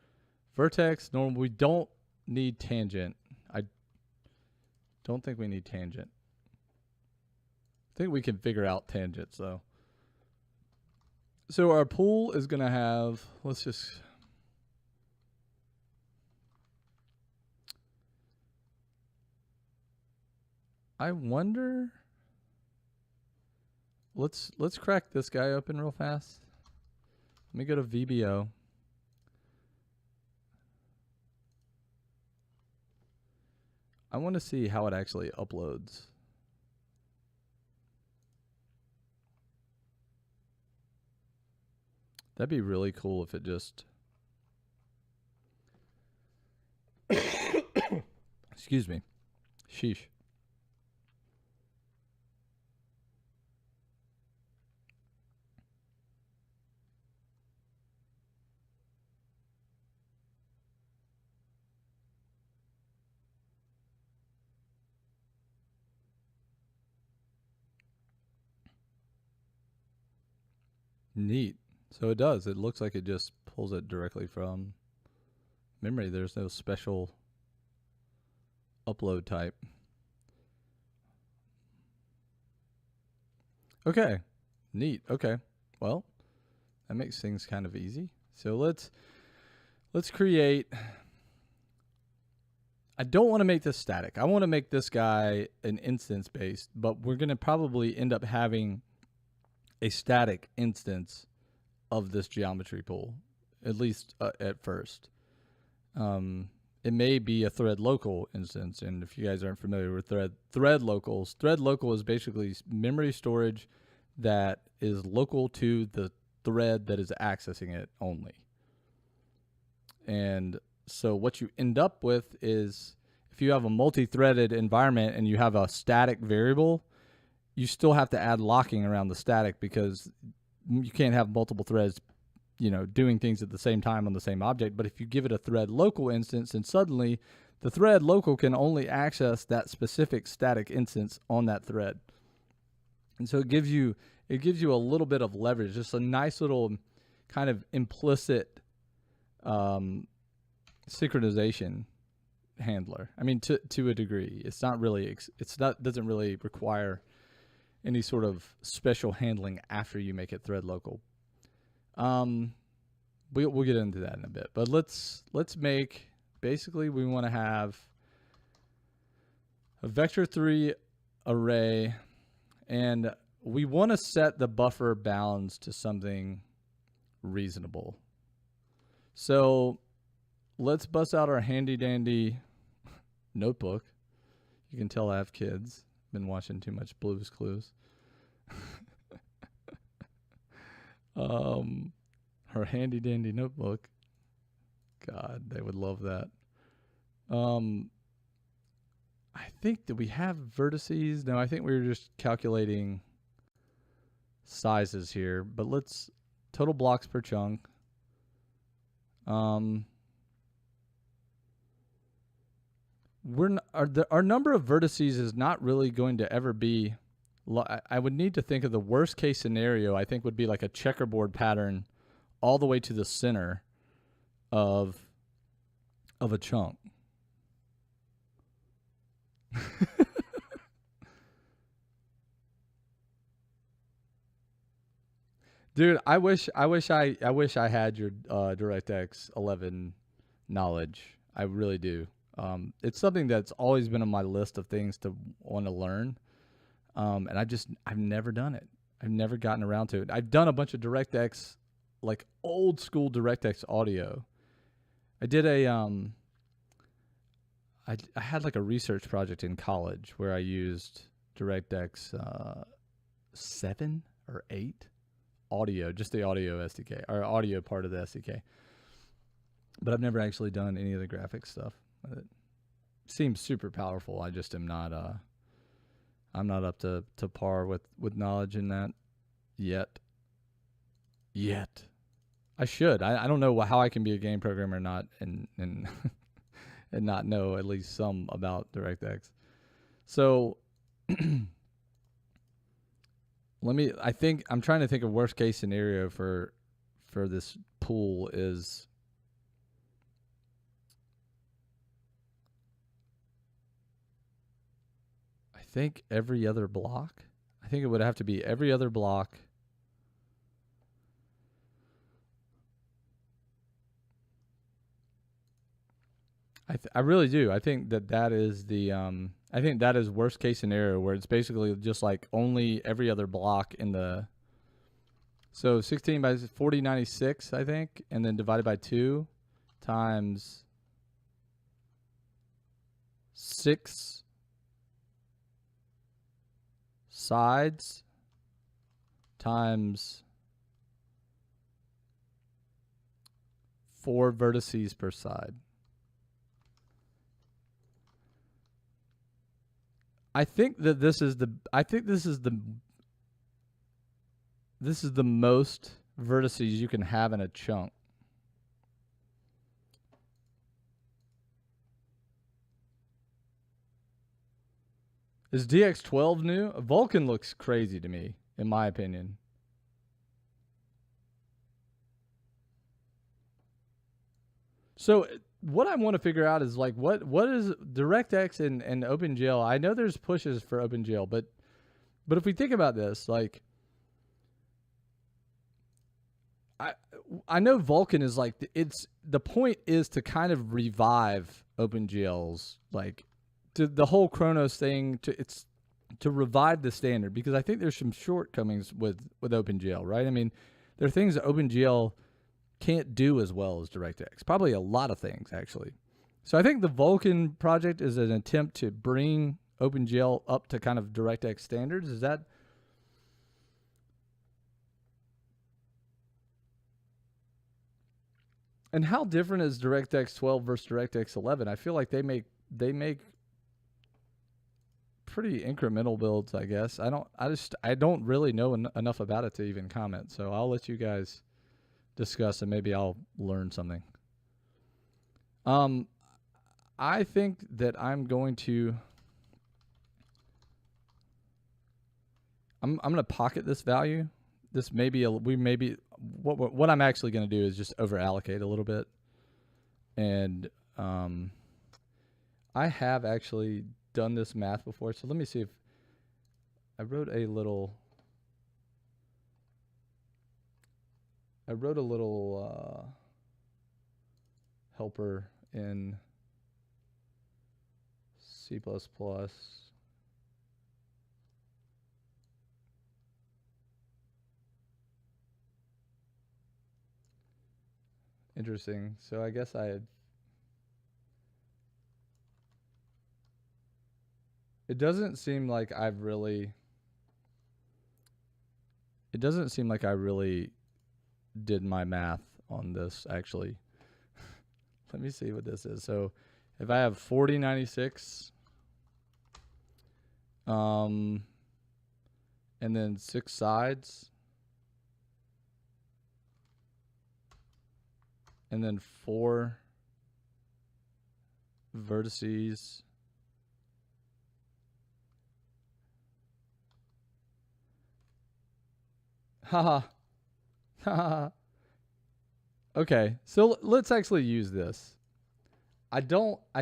vertex, normal. We don't need tangent. I don't think we need tangent. I think we can figure out tangents though. So our pool is going to have, let's just, I wonder, let's crack this guy open real fast. Let me go to VBO. I want to see how it actually uploads. That'd be really cool if it just excuse me. Sheesh. Neat. So it does. It looks like it just pulls it directly from memory. There's no special upload type. Okay. Neat. Okay. Well, that makes things kind of easy. So let's create. I don't want to make this static. I want to make this guy an instance based, but we're going to probably end up having a static instance of this geometry pool, at least at first. It may be a thread local instance, and if you guys aren't familiar with thread locals, thread local is basically memory storage that is local to the thread that is accessing it only. And so what you end up with is, if you have a multi-threaded environment and you have a static variable, you still have to add locking around the static, because you can't have multiple threads, you know, doing things at the same time on the same object. But if you give it a thread local instance, and suddenly the thread local can only access that specific static instance on that thread. And so it gives you a little bit of leverage, just a nice little kind of implicit synchronization handler. I mean, to a degree, it's not really, doesn't really require any sort of special handling after you make it thread local. We'll get into that in a bit, but let's make, basically we want to have a vector3 array, and we want to set the buffer bounds to something reasonable. So let's bust out our handy dandy notebook. You can tell I have kids. Been watching too much Blue's Clues. Her handy dandy notebook. God, they would love that. I think, that we have vertices? No, I think we were just calculating sizes here. But let's total blocks per chunk. Our number of vertices is not really going to ever be. I would need to think of the worst case scenario. I think would be like a checkerboard pattern, all the way to the center of a chunk. Dude, I wish I had your DirectX 11 knowledge. I really do. It's something that's always been on my list of things to want to learn. And I've never done it. I've never gotten around to it. I've done a bunch of DirectX, like old school DirectX audio. I did I had like a research project in college where I used DirectX 7 or 8 audio, just the audio SDK, or audio part of the SDK. But I've never actually done any of the graphics stuff. It seems super powerful. I just am not I'm not up to par with knowledge in that yet. I should. I don't know how I can be a game programmer and and not know at least some about DirectX. So I'm trying to think of worst case scenario for this pool is I think every other block. I think it would have to be every other block. I really do. I think that is the I think that is worst case scenario, where it's basically just like only every other block in the, so 16 by 4096, I think, and then divided by 2 times 6 sides times 4 vertices per side. I think this is the most vertices you can have in a chunk. Is DX12 new? Vulkan looks crazy to me, in my opinion. So what I want to figure out is like what is DirectX and OpenGL. I know there's pushes for OpenGL, but if we think about this, like I know Vulkan is like the point is to kind of revive OpenGL's like the whole Chronos thing to revive the standard, because I think there's some shortcomings with OpenGL, right? I mean, there are things that OpenGL can't do as well as DirectX. Probably a lot of things, actually. So I think the Vulkan project is an attempt to bring OpenGL up to kind of DirectX standards. Is that? And how different is DirectX 12 versus DirectX 11? I feel like they make pretty incremental builds, I guess. I don't really know enough about it to even comment. So I'll let you guys discuss and maybe I'll learn something. I think that I'm going to I'm going to pocket this value. This may be what I'm actually going to do is just over allocate a little bit. And I have actually done this math before. So let me see if I wrote a little helper in C++. Interesting. So I guess I had It doesn't seem like I really did my math on this, actually. Let me see what this is. So if I have 4096, and then 6 sides, and then 4 vertices, haha. Okay, so let's actually use this. I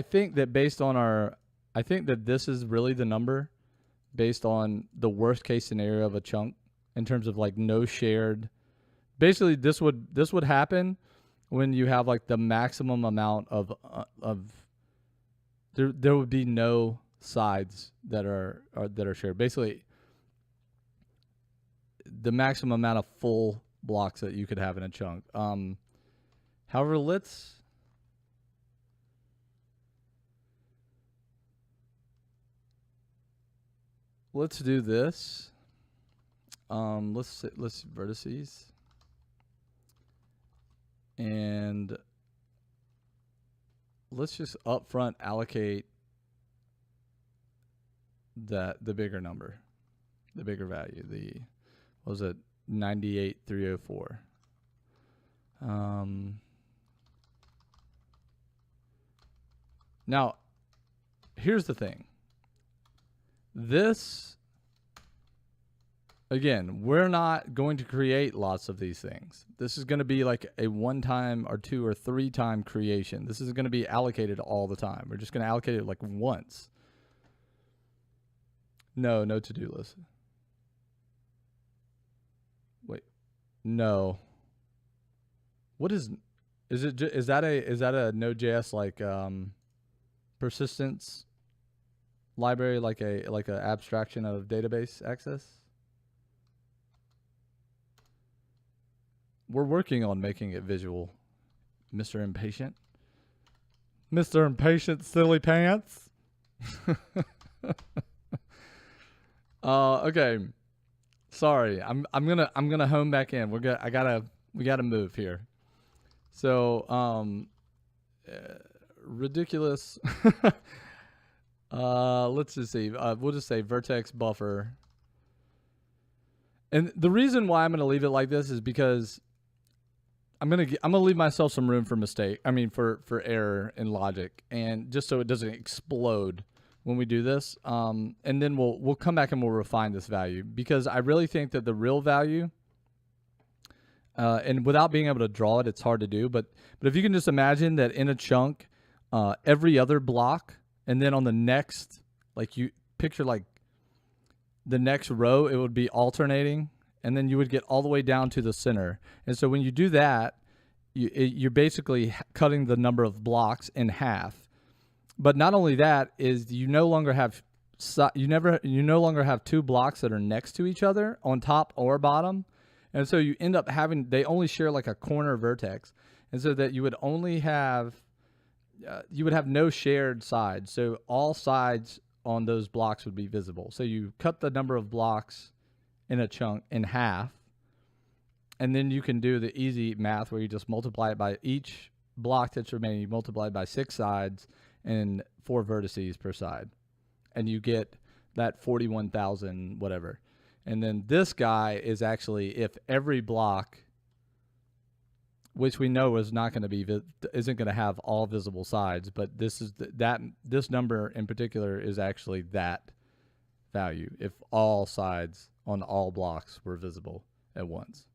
think that based on I think that this is really the number based on the worst case scenario of a chunk in terms of like no shared. Basically, this would happen when you have like the maximum amount of there would be no sides that are shared. Basically, the maximum amount of full blocks that you could have in a chunk. However, let's do this. Let's vertices, and let's just upfront allocate the bigger number, the bigger value. What was it? 98,304. Now, here's the thing. This, again, we're not going to create lots of these things. This is going to be like a 1-time or 2 or 3-time creation. This is going to be allocated all the time. We're just going to allocate it like once. No to-do list. Wait, no. What is that a Node.js like persistence library, like a abstraction of database access? We're working on making it visual, Mr. Impatient. Mr. Impatient, silly pants. Okay. Sorry, I'm gonna home back in. We gotta move here. So ridiculous. Let's just see. We'll just say Vertex Buffer. And the reason why I'm gonna leave it like this is because I'm gonna leave myself some room for mistake. I mean for error in logic, and just so it doesn't explode when we do this. And then we'll come back and we'll refine this value, because I really think that the real value, and without being able to draw it, it's hard to do. But if you can just imagine that in a chunk, every other block, and then on the next, like you picture like the next row, it would be alternating, and then you would get all the way down to the center. And so when you do that, you're basically cutting the number of blocks in half. But not only that, is you no longer have 2 blocks that are next to each other on top or bottom. And so you end up having, they only share like a corner vertex. And so that you would only have, you would have no shared sides. So all sides on those blocks would be visible. So you cut the number of blocks in a chunk in half. And then you can do the easy math where you just multiply it by each block that's remaining, you multiply it by 6 sides and 4 vertices per side. And you get that 41,000 whatever. And then this guy is actually if every block, which we know is not going to be, isn't going to have all visible sides, but this is this number in particular is actually that value if all sides on all blocks were visible at once.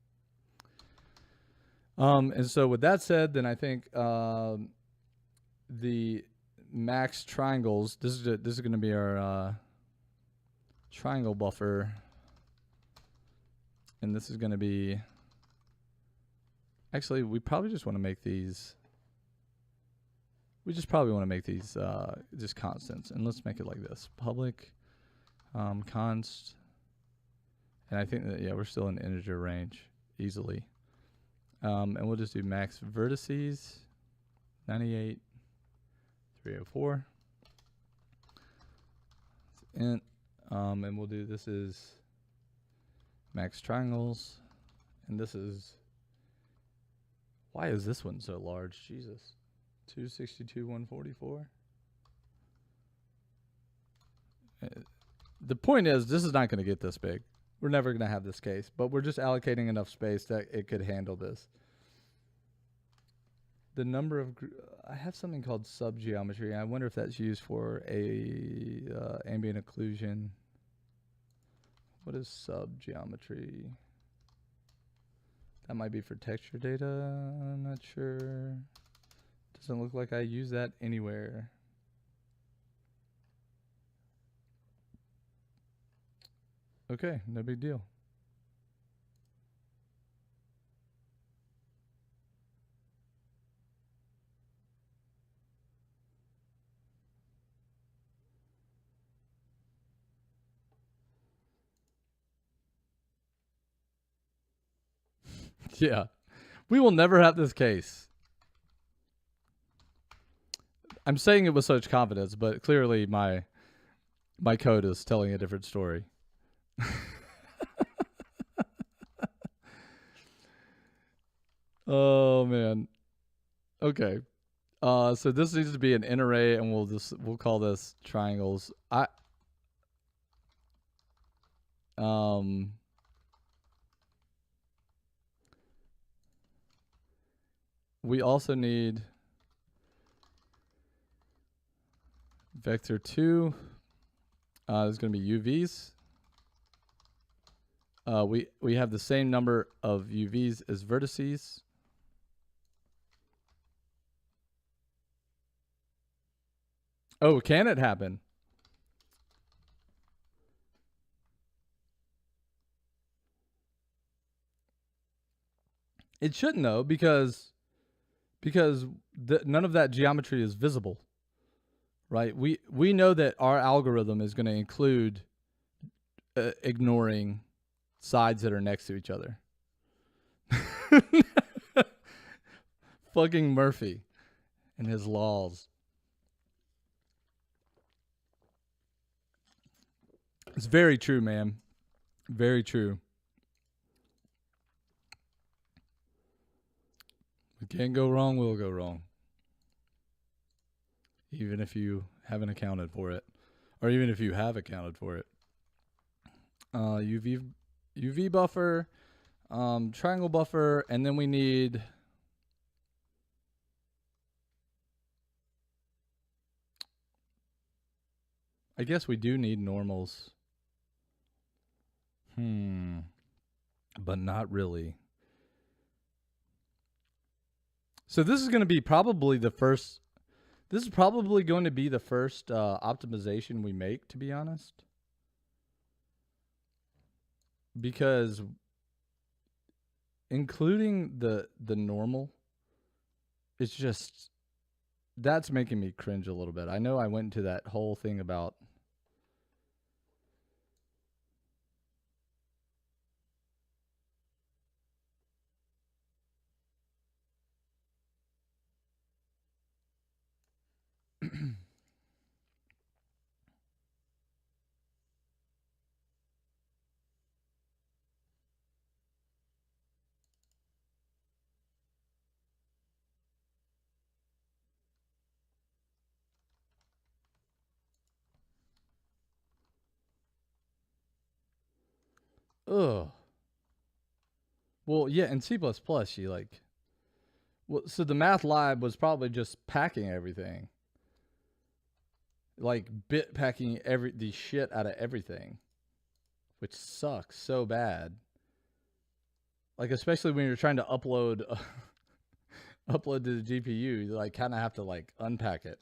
And so with that said, then I think the max triangles, this is going to be our triangle buffer, and this is going to be, actually we probably just want to make these, just constants, and let's make it like this: public const, and I think that, yeah, we're still in integer range easily. And we'll just do max vertices 98,304. int, and we'll do, this is max triangles, and this is, why is this one so large? Jesus. 262, 144. The point is, this is not going to get this big. We're never going to have this case, but we're just allocating enough space that it could handle this. The number of, I have something called subgeometry. I wonder if that's used for a ambient occlusion. What is subgeometry? That might be for texture data. I'm not sure. Doesn't look like I use that anywhere. Okay, no big deal. Yeah, we will never have this case. I'm saying it with such confidence, but clearly my code is telling a different story. Oh man. Okay. So this needs to be an in array, and we'll call this triangles. We also need vector 2. There's going to be UVs. We have the same number of UVs as vertices. Oh, can it happen? It shouldn't though, because none of that geometry is visible, right? We know that our algorithm is going to include ignoring sides that are next to each other. Fucking Murphy and his laws. It's very true, man. Very true. We can't go wrong, we'll go wrong. Even if you haven't accounted for it. Or even if you have accounted for it. UV buffer, triangle buffer, and then we need I guess we do need normals. But not really. So this is going to be probably the first, this is probably going to be the first optimization we make, to be honest. Because including the normal, it's just, that's making me cringe a little bit. I know I went into that whole thing about ugh. Well, yeah, in C++, you like, well, so the math lab was probably just packing everything. Like bit packing the shit out of everything, which sucks so bad. Like, especially when you're trying to upload upload to the GPU, you like kind of have to like unpack it.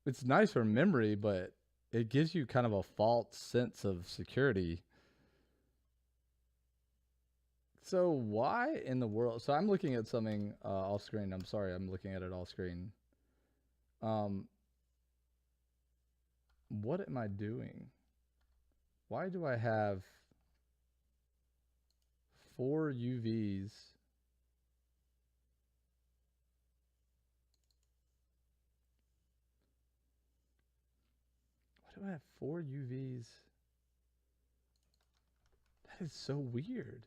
It's nice for memory, but it gives you kind of a false sense of security. So why in the world? So I'm looking at something off screen. I'm sorry, I'm looking at it off screen. What am I doing? Why do I have 4 UVs? do I have 4 UVs? That is so weird.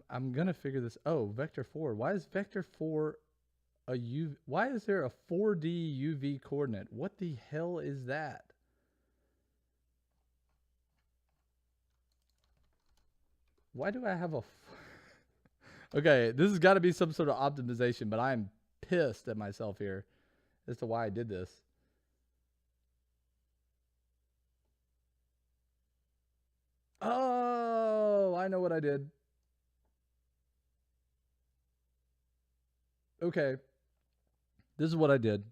I'm gonna figure this. Oh, vector 4. Why is vector 4 a UV? Why is there a 4D UV coordinate? What the hell is that? Why do I have a... Okay, this has got to be some sort of optimization, but I'm pissed at myself here as to why I did this. Oh, I know what I did. Okay. This is what I did.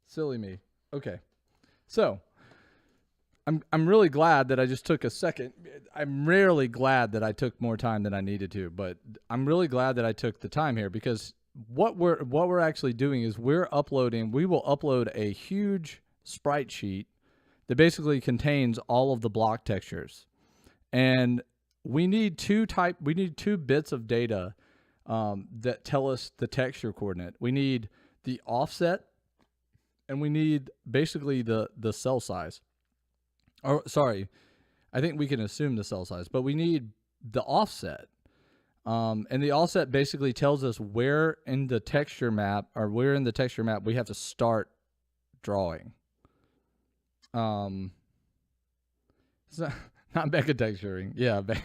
Silly me. Okay. So, I'm really glad that I just took a second. I'm rarely glad that I took more time than I needed to, but I'm really glad that I took the time here, because what we're actually doing is we will upload a huge sprite sheet that basically contains all of the block textures. And we need two bits of data that tell us the texture coordinate. We need the offset, and we need basically the cell size. Or sorry, I think we can assume the cell size, but we need the offset. And the offset basically tells us where in the texture map we have to start drawing. It's not Becca texturing. Yeah, but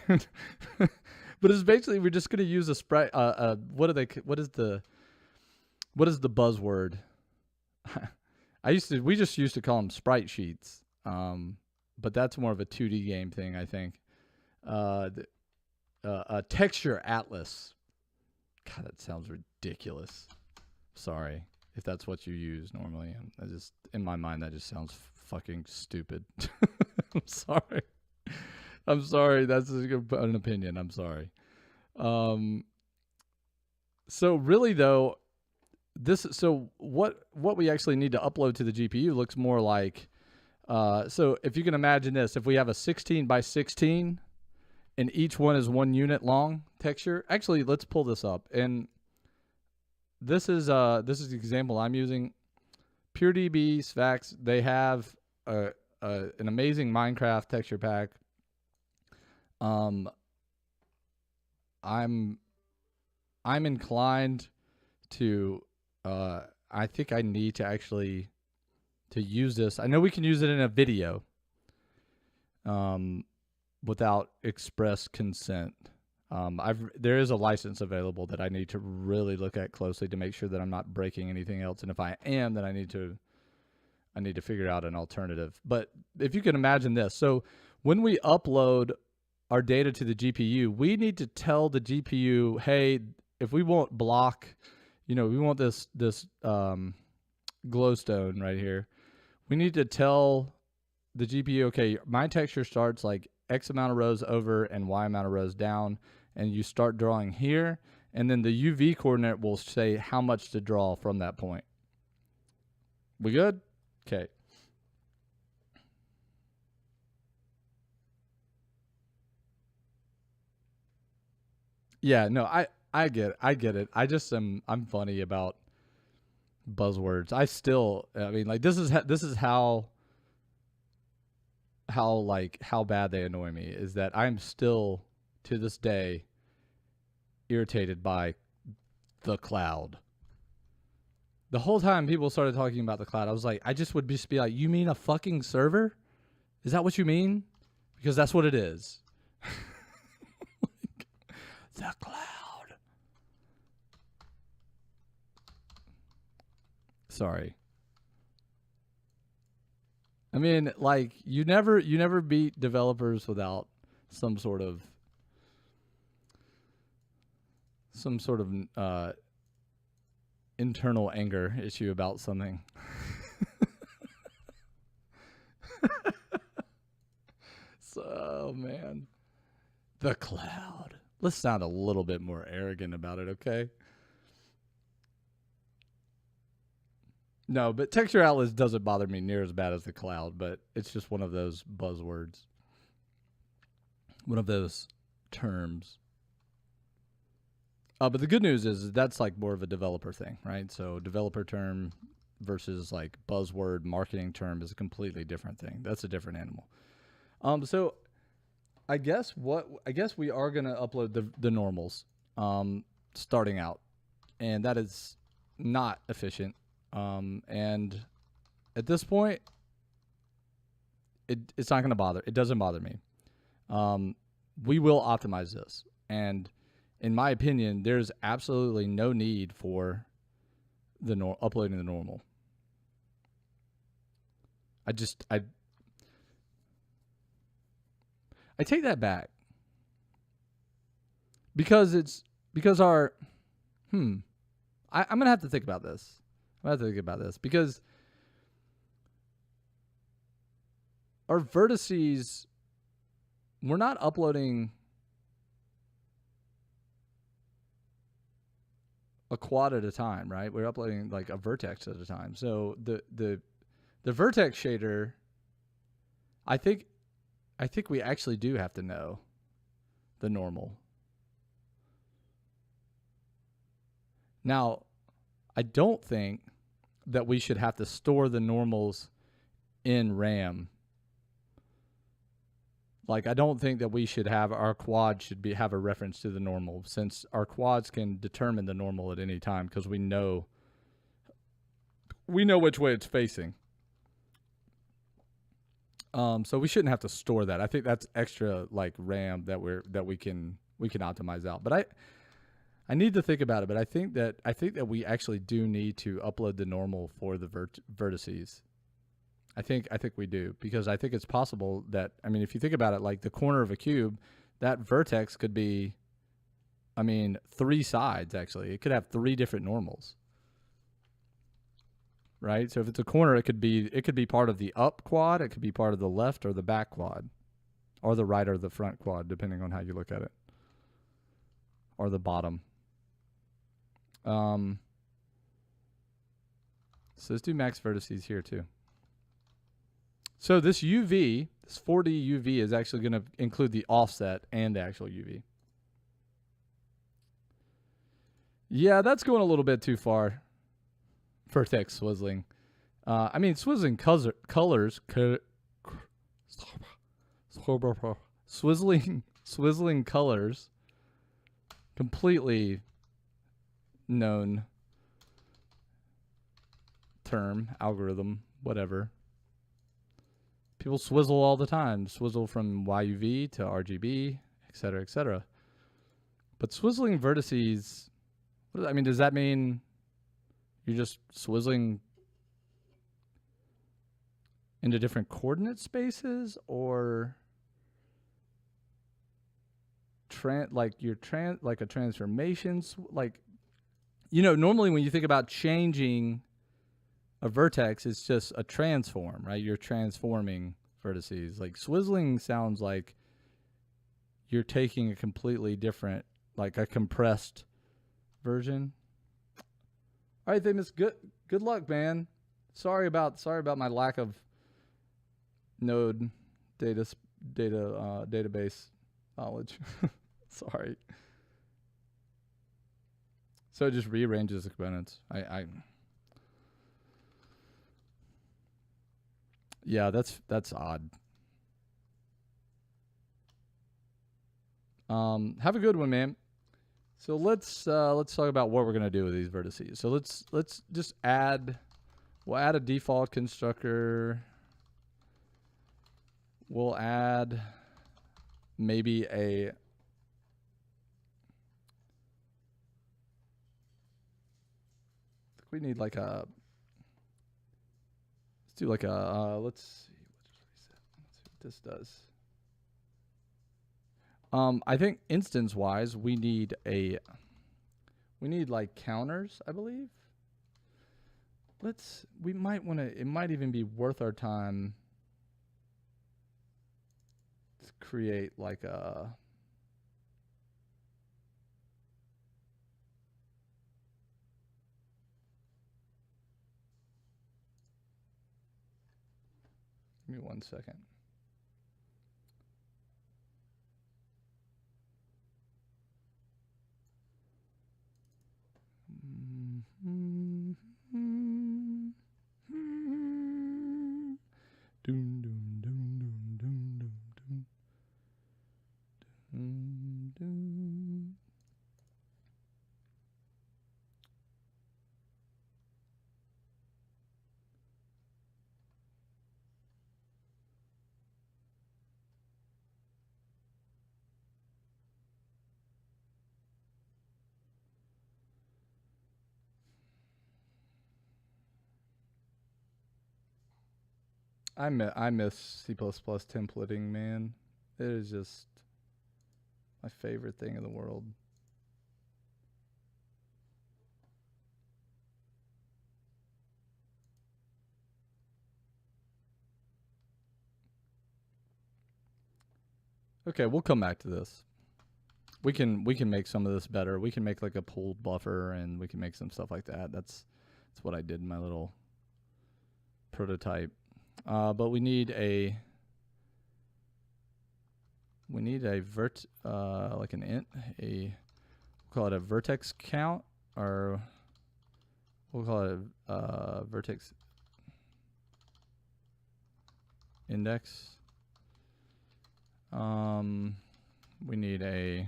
it's basically we're just going to use a sprite. What is the buzzword? We just used to call them sprite sheets. But that's more of a 2D game thing, I think. A texture atlas. God, that sounds ridiculous. Sorry if that's what you use normally. In my mind, that just sounds fucking stupid. I'm sorry. I'm sorry. That's an opinion. I'm sorry. So really though, what we actually need to upload to the GPU looks more like. So if you can imagine this, if we have a 16 by 16 and each one is 1 unit long texture, actually, let's pull this up. And this is the example I'm using. PureDB, Svax, they have an amazing Minecraft texture pack. I'm inclined to, I think I need to actually to use this. I know we can use it in a video without express consent. There is a license available that I need to really look at closely to make sure that I'm not breaking anything else. And if I am, then I need to figure out an alternative. But if you can imagine this, so when we upload our data to the GPU, we need to tell the GPU, hey, if we want block, we want this glowstone right here. We need to tell the GPU, okay, my texture starts like X amount of rows over and Y amount of rows down, and you start drawing here, and then the UV coordinate will say how much to draw from that point. We good? Okay. Yeah, no, I get it. I'm funny about buzzwords. I mean, like, this is how bad they annoy me, is that I'm still to this day irritated by the cloud. The whole time people started talking about the cloud, I was like, I just would just be like, you mean a fucking server? Is that what you mean? Because that's what it is. The cloud. Sorry. I mean, like, you never beat developers without some sort of internal anger issue about something. So, man, the cloud. Let's sound a little bit more arrogant about it, okay? No, but texture atlas doesn't bother me near as bad as the cloud, but it's just one of those buzzwords. One of those terms. But the good news is that's like more of a developer thing, right? So developer term, versus like buzzword marketing term is a completely different thing. That's a different animal. So I guess we are gonna upload the normals starting out, and that is not efficient. And at this point, it's not gonna bother. It doesn't bother me. We will optimize this, and in my opinion, there's absolutely no need for uploading the normal. I take that back because I'm gonna have to think about this. Because our vertices, we're not uploading a quad at a time, right? We're uploading like a vertex at a time. So the vertex shader, I think we actually do have to know the normal. Now, I don't think that we should have to store the normals in RAM. Like, I don't think that we should have our quad have a reference to the normal, since our quads can determine the normal at any time because we know which way it's facing. So we shouldn't have to store that. I think that's extra like RAM that we can optimize out. But I need to think about it. But I think that we actually do need to upload the normal for the vertices. I think we do, because I think it's possible that, I mean, if you think about it, like the corner of a cube, that vertex could be, I mean, 3 sides actually. It could have 3 different normals. Right? So if it's a corner, it could be part of the up quad, it could be part of the left or the back quad, or the right or the front quad, depending on how you look at it, or the bottom. So let's do max vertices here too. So this UV, this 4D UV, is actually going to include the offset and the actual UV. Yeah, that's going a little bit too far. Vertex swizzling. I mean, swizzling colors. Swizzling colors. Completely known term, algorithm, whatever. People swizzle all the time. Swizzle from YUV to RGB, etc., etc. But swizzling vertices, I mean, does that mean you're just swizzling into different coordinate spaces, or like a transformation? Like, you know, normally when you think about changing a vertex, it's just a transform, right? You're transforming vertices. Like swizzling sounds like you're taking a completely different, like a compressed version. All right, Famous. Good luck, man. Sorry about my lack of node database knowledge. Sorry. So it just rearranges exponents. Yeah, that's odd. Have a good one, man. So let's talk about what we're gonna do with these vertices. So let's just we'll add a default constructor. We'll add maybe we need like a, let's do like a, let's see what this does. I think instance wise, we need like counters, I believe. We might want to, it might even be worth our time to create like a, give me 1 second. I miss C++ templating, man. It is just my favorite thing in the world. Okay, we'll come back to this. We can make some of this better. We can make like a pulled buffer, and we can make some stuff like that. That's what I did in my little prototype. But we need a like an int, we'll call it a vertex count, or we'll call it a vertex index. We need a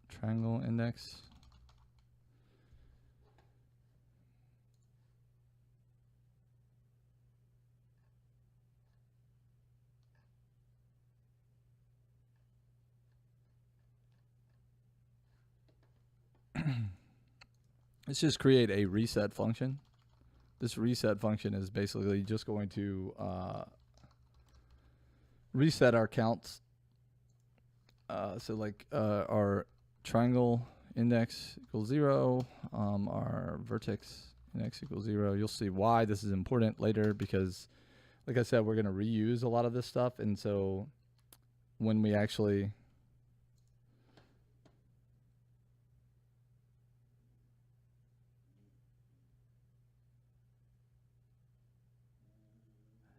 triangle index. Let's just create a reset function. This reset function is basically just going to reset our counts. So like our triangle index equals 0, our vertex index equals 0. You'll see why this is important later, because like I said, we're going to reuse a lot of this stuff. And so when we actually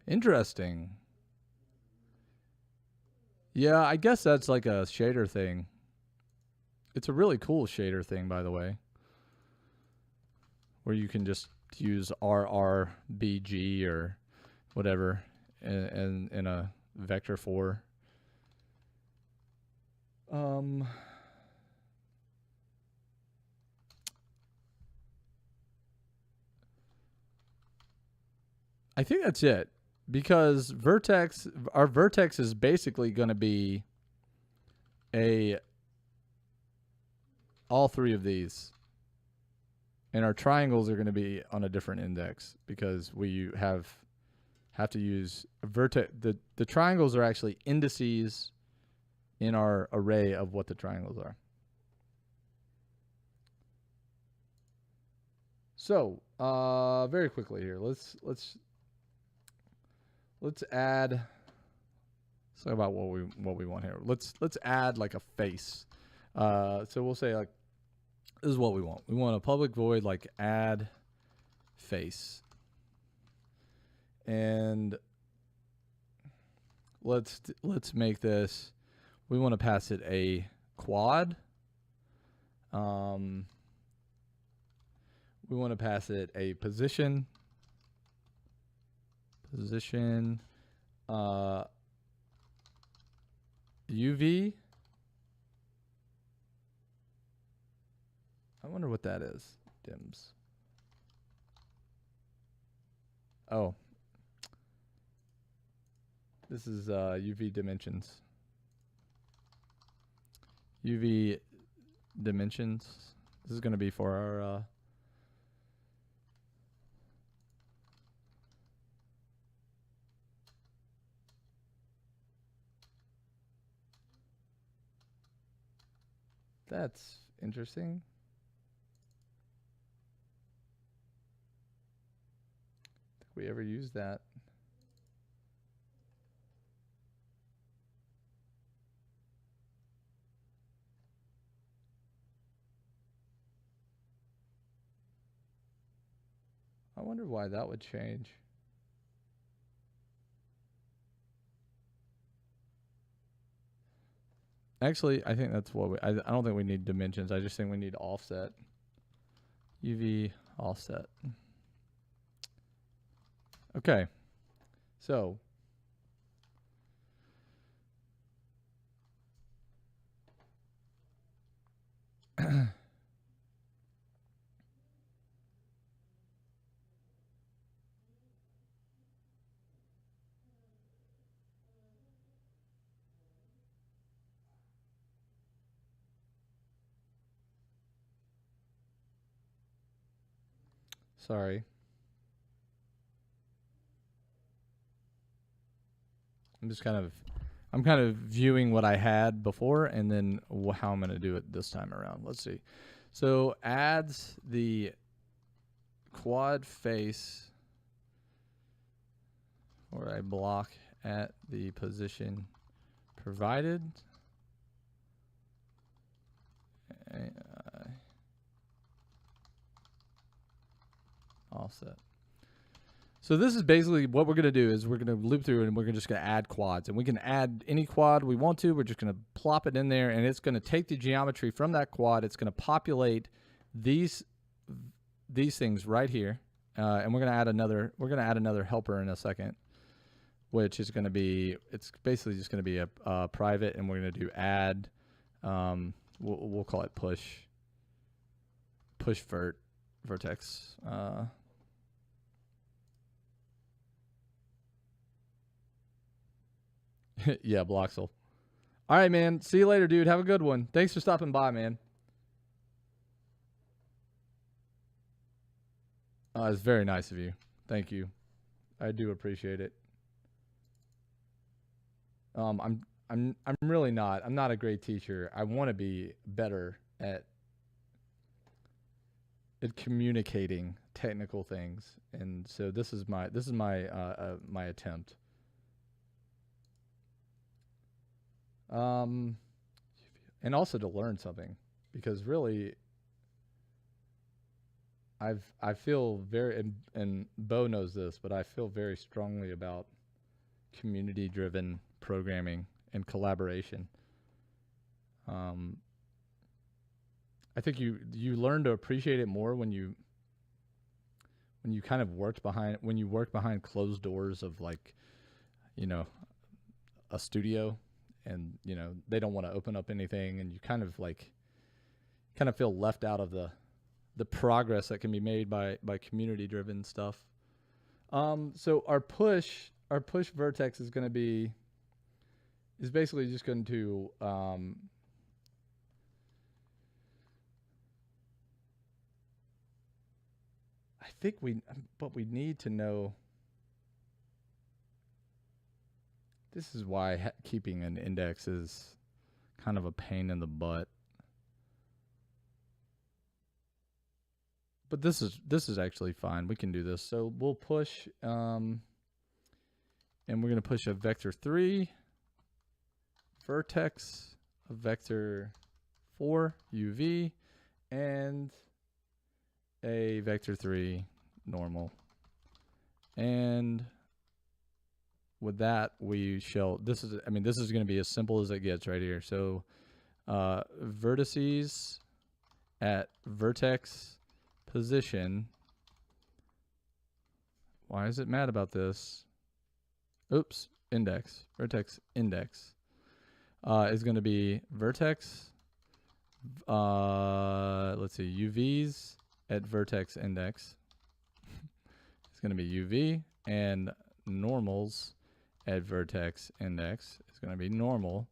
interesting. Yeah, I guess that's like a shader thing. It's a really cool shader thing, by the way, where you can just use RRBG or whatever in a vector 4. I think that's it, because our vertex is basically going to be all three of these, and our triangles are going to be on a different index, because we have to use vertex. The triangles are actually indices in our array of what the triangles are. So very quickly here, let's add. Let's talk about what we want here. Let's add like a face. So we'll say like, this is what we want. We want a public void like add face, and let's make this. We want to pass it a quad. We want to pass it a position. UV. I wonder what that is. Dims. Oh. This is UV dimensions. UV dimensions. This is going to be for our that's interesting. Think we ever use that? I wonder why that would change. Actually, I think that's what I don't think we need dimensions. I just think we need offset. UV offset. Okay. So sorry. I'm kind of viewing what I had before and then how I'm going to do it this time around. Let's see. So adds the quad face or a block at the position provided. Offset. So this is basically what we're going to do is we're going to loop through and we're just going to add quads. And we can add any quad we want to. We're just going to plop it in there and it's going to take the geometry from that quad. It's going to populate these things right here. And we're going to add another helper in a second, which is going to be, it's basically just going to be a private, and we're going to do add, we'll call it push vertex. Yeah, Voxel. All right, man. See you later, dude. Have a good one. Thanks for stopping by, man. It's very nice of you. Thank you. I do appreciate it. I'm really not. I'm not a great teacher. I want to be better at communicating technical things, and so this is my my attempt. And also to learn something, because really I feel very, and Bo knows this, but I feel very strongly about community driven programming and collaboration. I think you learn to appreciate it more when you kind of work behind closed doors of, like, you know, a studio, and you know they don't want to open up anything, and you kind of feel left out of the progress that can be made by community driven stuff. So our push vertex is basically just going to I think we need to know. This is why keeping an index is kind of a pain in the butt. But this is actually fine. We can do this. So we'll push, and we're going to push a vector 3, vertex, a vector 4, UV, and a vector 3, normal. And with that, we shall, this is going to be as simple as it gets right here. So vertices at vertex position. Why is it mad about this? Oops, index, vertex index is going to be vertex, let's see, UVs at vertex index. It's going to be UV, and normals at vertex index is going to be normal,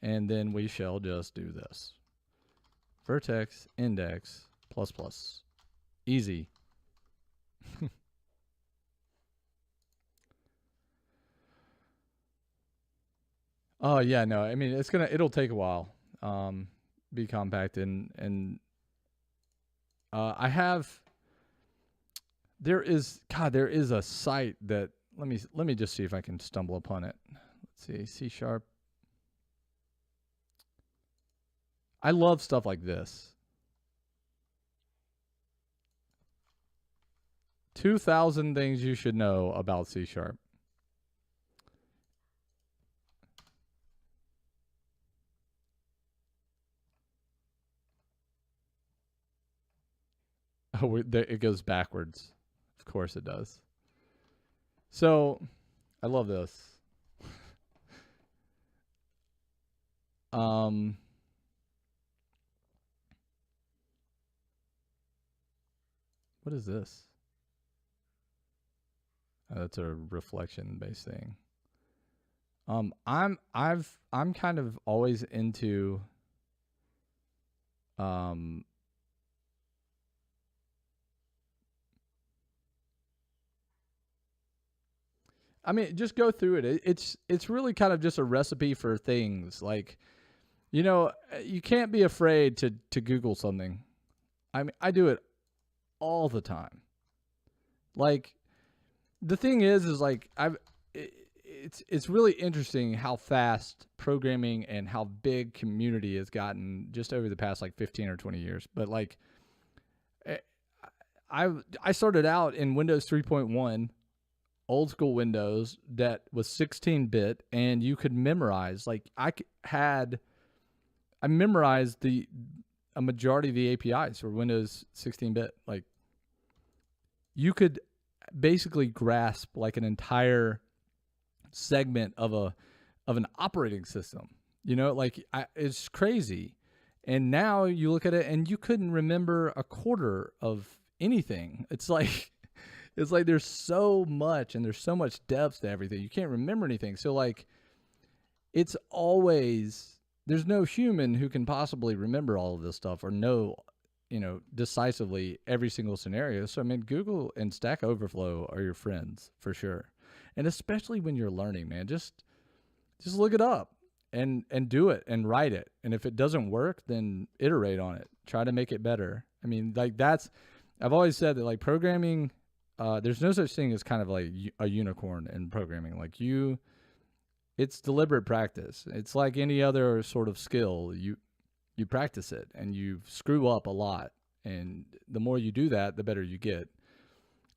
and then we shall just do this. Vertex index plus plus. Easy. Oh yeah, no, I mean it'll take a while. Be compact, and there is a site that, let me just see if I can stumble upon it. Let's see, CSharp. I love stuff like this. 2,000 things you should know about CSharp. Oh, it goes backwards. Of course it does. So, I love this. What is this? That's a reflection-based thing. I'm kind of always into I mean, just go through it. It's really kind of just a recipe for things. Like, you know, you can't be afraid to Google something. I mean, I do it all the time. Like, the thing is like it's really interesting how fast programming and how big community has gotten just over the past like 15 or 20 years. But like, I started out in Windows 3.1, old school Windows that was 16-bit, and you could memorize. Like I memorized a majority of the APIs for Windows 16-bit. Like you could basically grasp like an entire segment of an operating system. You know, like it's crazy. And now you look at it and you couldn't remember a quarter of anything. It's like there's so much and there's so much depth to everything. You can't remember anything. So like it's always, there's no human who can possibly remember all of this stuff or know, you know, decisively every single scenario. So I mean, Google and Stack Overflow are your friends for sure. And especially when you're learning, man, just look it up and do it and write it. And if it doesn't work, then iterate on it. Try to make it better. I mean, like I've always said that like programming, there's no such thing as kind of like a unicorn in programming. Like it's deliberate practice. It's like any other sort of skill. You practice it and you screw up a lot. And the more you do that, the better you get.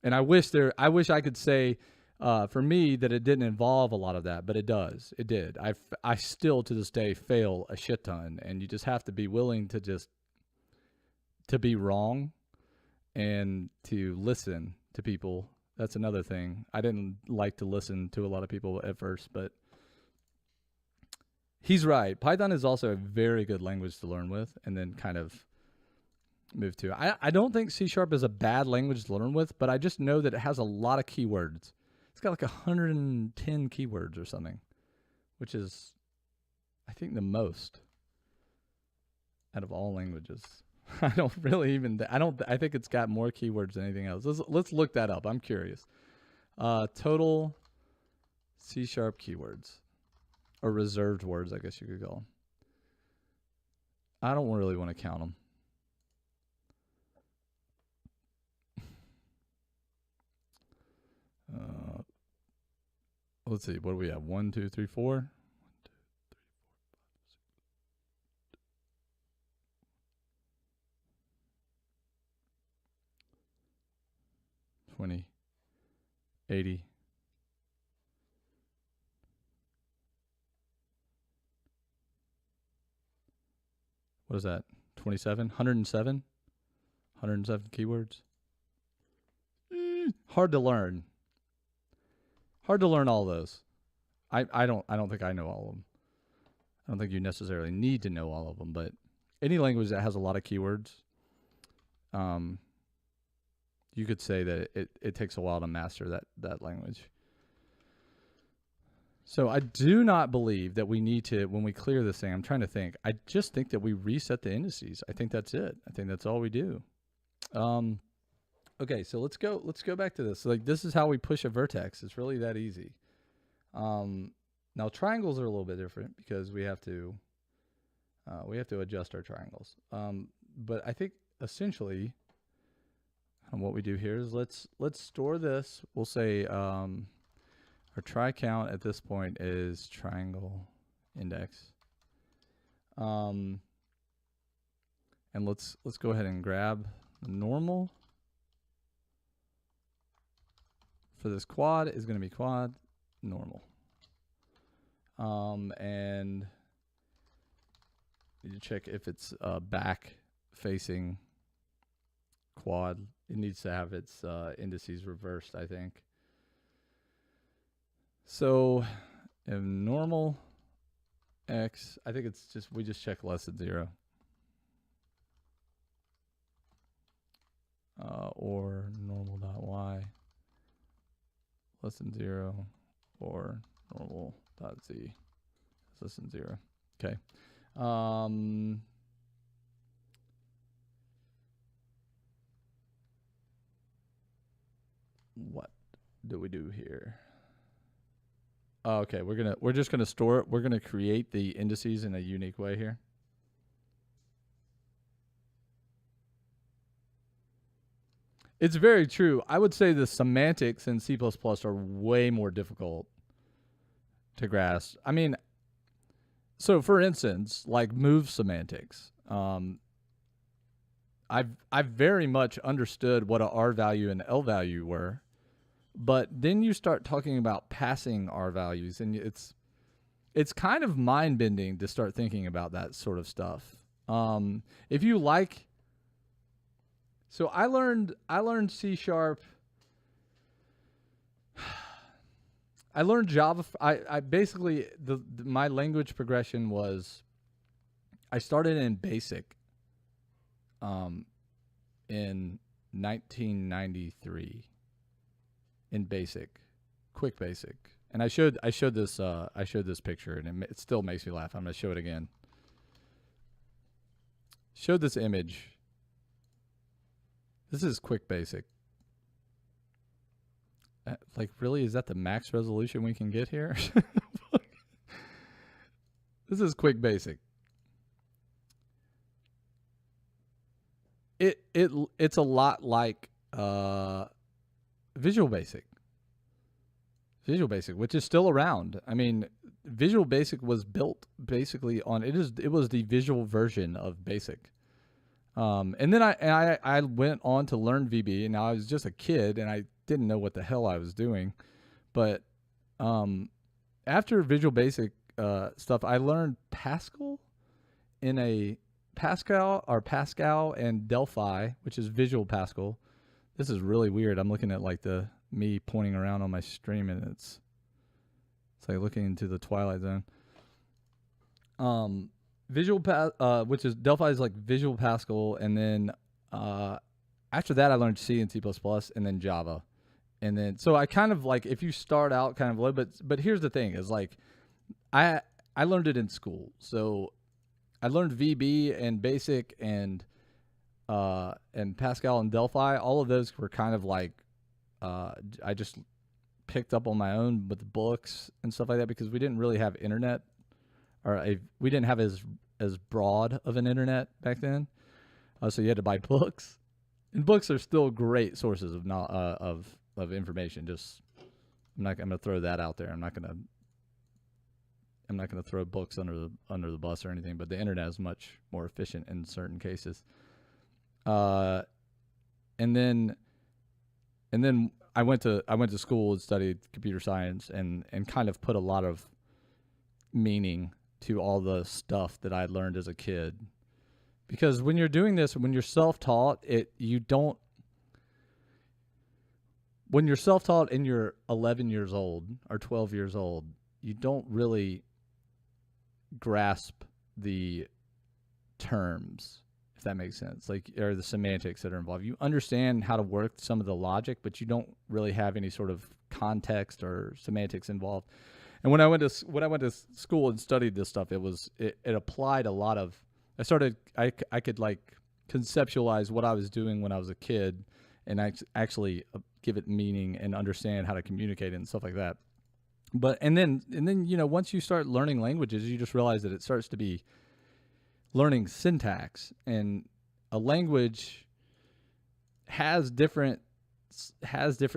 And I wish I could say, for me, that it didn't involve a lot of that, but it does. It did. I still to this day fail a shit ton, and you just have to be willing to be wrong and to listen to people. That's another thing. I didn't like to listen to a lot of people at first, but he's right. Python is also a very good language to learn with and then kind of move to. I don't think C# is a bad language to learn with, but I just know that it has a lot of keywords. It's got like 110 keywords or something, which is, I think, the most out of all languages. I don't really even, I think it's got more keywords than anything else. Let's look that up. I'm curious. Total C# keywords, or reserved words, I guess you could call them. I don't really want to count them. Let's see. What do we have? 1, 2, 3, 4. 1, 2, 3, 4, 5, 6, 20, 80. What is that? 27? 107? 107 keywords? Hard to learn. Hard to learn all those. I don't think I know all of them. I don't think you necessarily need to know all of them, but any language that has a lot of keywords, you could say that it takes a while to master that language. So I do not believe that we need to, when we clear this thing, I'm trying to think, I just think that we reset the indices. I think that's it. I think that's all we do. Okay, so let's go back to this. Like, this is how we push a vertex. It's really that easy. Now triangles are a little bit different because we have to adjust our triangles. But I think essentially what we do here is let's store this. We'll say our try count at this point is triangle index. And let's go ahead and grab the normal. For this quad is going to be quad normal. And you check if it's back facing quad. It needs to have its indices reversed, I think. So if normal x, I think it's just, we just check less than 0. Or normal.y less than 0, or normal.z is less than 0. Okay. What do we do here? Oh, okay, we're just gonna store it. We're gonna create the indices in a unique way here. It's very true. I would say the semantics in C++ are way more difficult to grasp. I mean, so for instance, like move semantics, I've very much understood what a R value and L value were, but then you start talking about passing R values, and it's kind of mind bending to start thinking about that sort of stuff. If you like, so I learned C#. I learned Java. I basically my language progression was I started in BASIC in 1993 in BASIC, quick BASIC, and I showed this picture, and it still makes me laugh. I'm gonna show it again. Showed this image. This is quick BASIC. Like, really, is that the max resolution we can get here? This is quick BASIC. It's a lot like Visual Basic. Visual Basic, which is still around. I mean, Visual Basic was built basically on it was the visual version of Basic. And then I went on to learn VB, and now I was just a kid and I didn't know what the hell I was doing. But after Visual Basic stuff, I learned Pascal in a Pascal and Delphi, which is Visual Pascal. This is really weird. I'm looking at like me pointing around on my stream, and it's like looking into the Twilight Zone. Which is Delphi is like Visual Pascal, and then after that I learned C and C++ and then Java. And then so I kind of like, if you start out kind of low, but here's the thing is like I learned it in school. So I learned VB and Basic and Pascal and Delphi. All of those were kind of like I just picked up on my own with books and stuff like that, because we didn't really have internet, we didn't have as broad of an internet back then. So you had to buy books, and books are still great sources of information. Just I'm gonna throw that out there. I'm not gonna throw books under the bus or anything, but the internet is much more efficient in certain cases. And then I went to school and studied computer science and kind of put a lot of meaning to all the stuff that I learned as a kid. Because when you're doing this, when you're self-taught, when you're self-taught and you're 11 years old or 12 years old, you don't really grasp the terms, if that makes sense, like, or the semantics that are involved. You understand how to work some of the logic, but you don't really have any sort of context or semantics involved. And when I went to school and studied this stuff, it applied a lot of. I could like conceptualize what I was doing when I was a kid, and actually give it meaning and understand how to communicate it and stuff like that. But and then once you start learning languages, you just realize that it starts to be learning syntax, and a language has different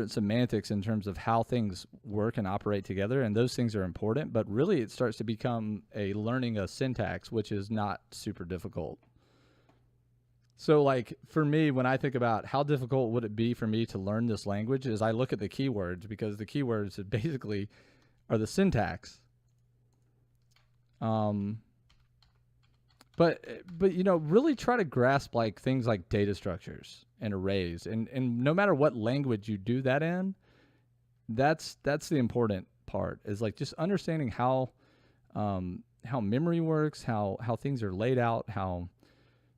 semantics in terms of how things work and operate together, and those things are important. But really, it starts to become learning a syntax, which is not super difficult. So like for me, when I think about how difficult would it be for me to learn this language, is I look at the keywords, because the keywords basically are the syntax. But really try to grasp like things like data structures and arrays, and no matter what language you do that in, that's the important part, is like just understanding how memory works, how things are laid out, how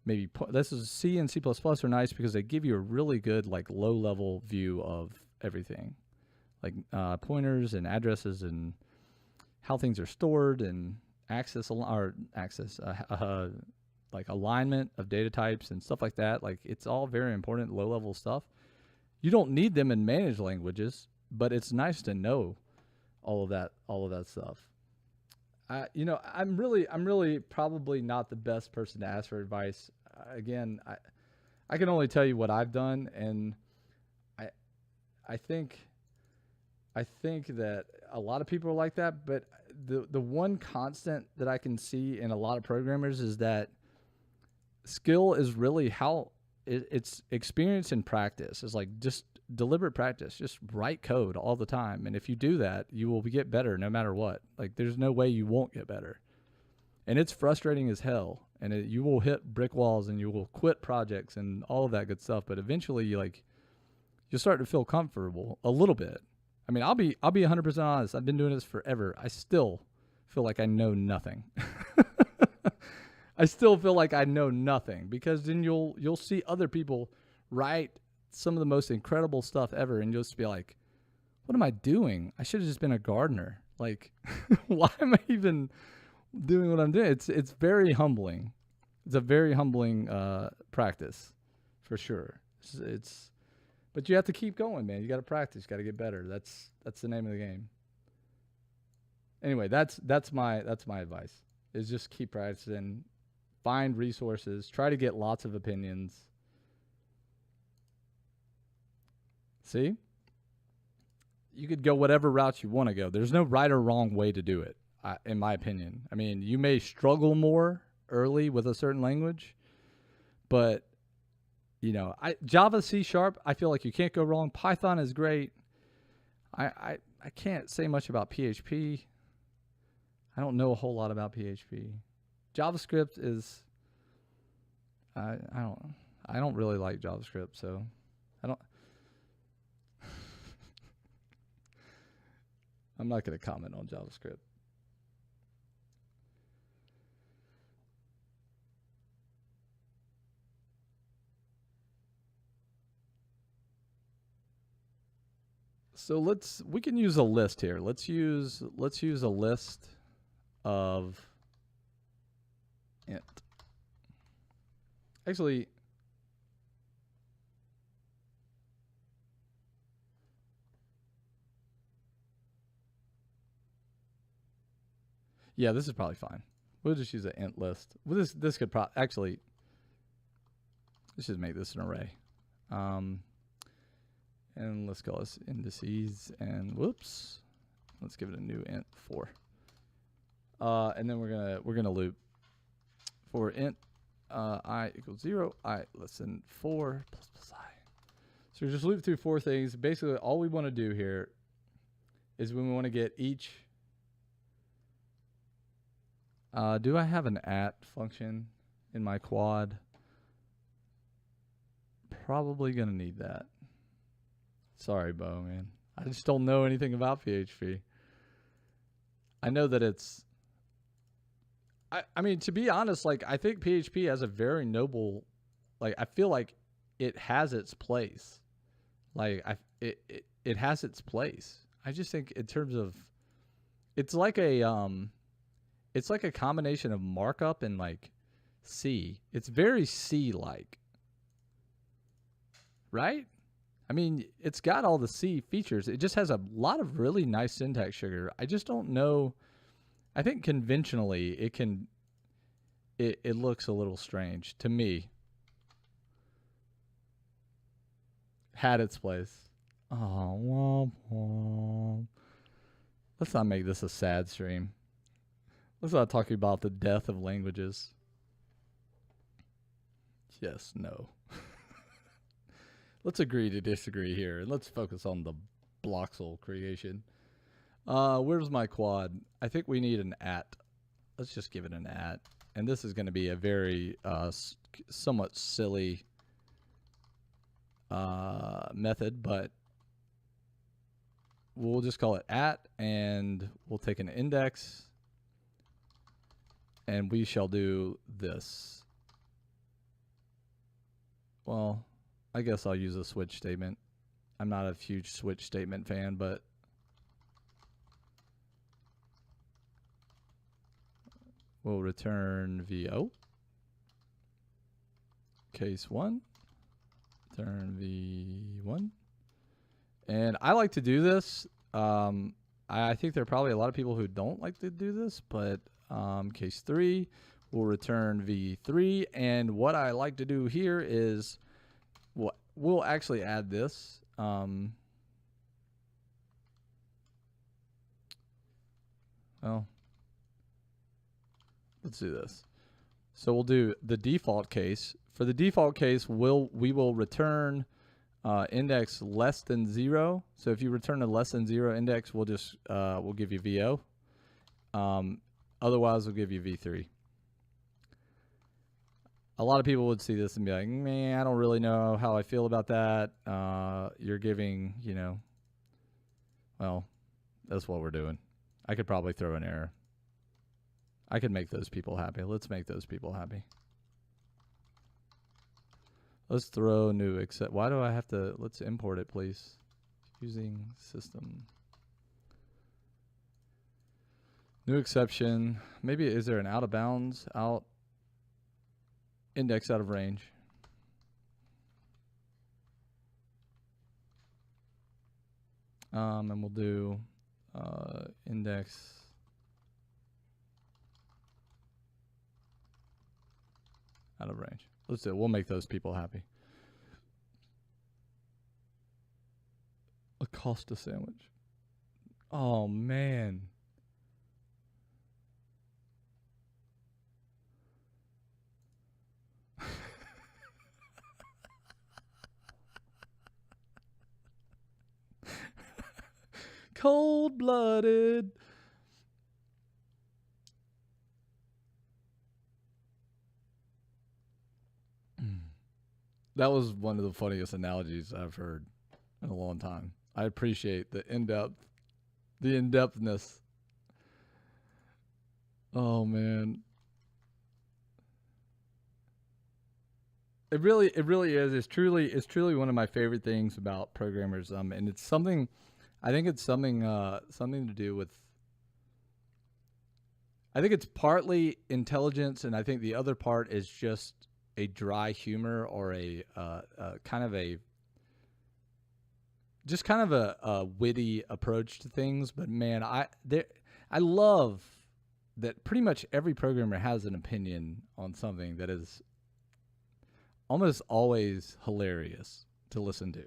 maybe this is C and C++ are nice because they give you a really good like low level view of everything, like pointers and addresses and how things are stored and like alignment of data types and stuff like that. Like it's all very important low level stuff. You don't need them in managed languages, but it's nice to know all of that stuff. You know, I'm really probably not the best person to ask for advice. Again, I can only tell you what I've done, and I think that a lot of people are like that. But the one constant that I can see in a lot of programmers is that skill is really how it's experience and practice. It's like just deliberate practice. Just write code all the time, and if you do that, you will get better no matter what. Like there's no way you won't get better, and it's frustrating as hell. And you will hit brick walls, and you will quit projects and all of that good stuff. But eventually, you'll start to feel comfortable a little bit. I mean, I'll be 100% honest. I've been doing this forever. I still feel like I know nothing. I still feel like I know nothing, because then you'll see other people write some of the most incredible stuff ever, and you'll just be like, what am I doing? I should have just been a gardener. Like, why am I even doing what I'm doing? It's very humbling. It's a very humbling practice, for sure. But you have to keep going, man. You got to practice. You got to get better. That's the name of the game. Anyway, that's my advice. Is just keep practicing. Find resources. Try to get lots of opinions. See? You could go whatever route you want to go. There's no right or wrong way to do it, in my opinion. I mean, you may struggle more early with a certain language, but you know, Java, C#, I feel like you can't go wrong. Python is great. I can't say much about PHP. I don't know a whole lot about PHP. JavaScript is I don't really like JavaScript, so I'm not going to comment on JavaScript. So we can use a list here. Let's use a list of int. Actually, yeah, this is probably fine. We'll just use an int list. Well, this could actually, let's just make this an array. And let's call this indices, and whoops, let's give it a new int 4. And then we're gonna loop for int I equals 0, I less than 4 plus I. So we just loop through 4 things. Basically, all we want to do here is when we want to get each. Do I have an at function in my quad? Probably gonna need that. Sorry, Bo, man. I just don't know anything about PHP. I know that it's... I mean, to be honest, like, I think PHP has a very noble... Like, I feel like it has its place. Like, it has its place. I just think in terms of... It's like a combination of markup and, like, C. It's very C-like. Right? I mean, it's got all the C features. It just has a lot of really nice syntax sugar. I just don't know. I think conventionally it looks a little strange to me. Had its place. Oh, womp womp. Let's not make this a sad stream. Let's not talk about the death of languages. Yes, no. Let's agree to disagree here, and let's focus on the Voxel creation. Where's my quad? I think we need an at. Let's just give it an at. And this is going to be a very somewhat silly method, but we'll just call it at, and we'll take an index, and we shall do this. Well, I guess I'll use a switch statement. I'm not a huge switch statement fan, but we'll return VO. Case 1. Return V1. And I like to do this I think there are probably a lot of people who don't like to do this, but case 3 will return v3. And what I like to do here is we'll actually add this. Well, let's do this. So we'll do the default case. For the default case, we will return index less than 0. So if you return a less than 0 index, we'll just we'll give you VO. Otherwise, we'll give you V3. A lot of people would see this and be like, man, I don't really know how I feel about that. You're giving, you know, well, that's what we're doing. I could probably throw an error. I could make those people happy. Let's make those people happy. Let's throw new except. Why do I have to? Let's import it, please. Using system. New exception. Maybe is there an out of bounds? Out. Index out of range. And we'll do index out of range. Let's do it. We'll make those people happy. A Costa sandwich. Oh, man. Cold-blooded. That was one of the funniest analogies I've heard in a long time. I appreciate the in-depthness. Oh man. It really is. It's truly one of my favorite things about programmers. And it's something, I think it's something to do with, I think it's partly intelligence, and I think the other part is just a dry humor or a kind of a witty approach to things. But man, I love that pretty much every programmer has an opinion on something that is almost always hilarious to listen to.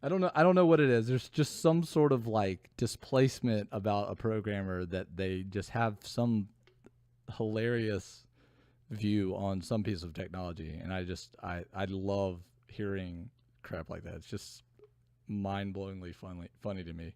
I don't know what it is. There's just some sort of like displacement about a programmer that they just have some hilarious view on some piece of technology, and I love hearing crap like that. It's just mind-blowingly funny to me.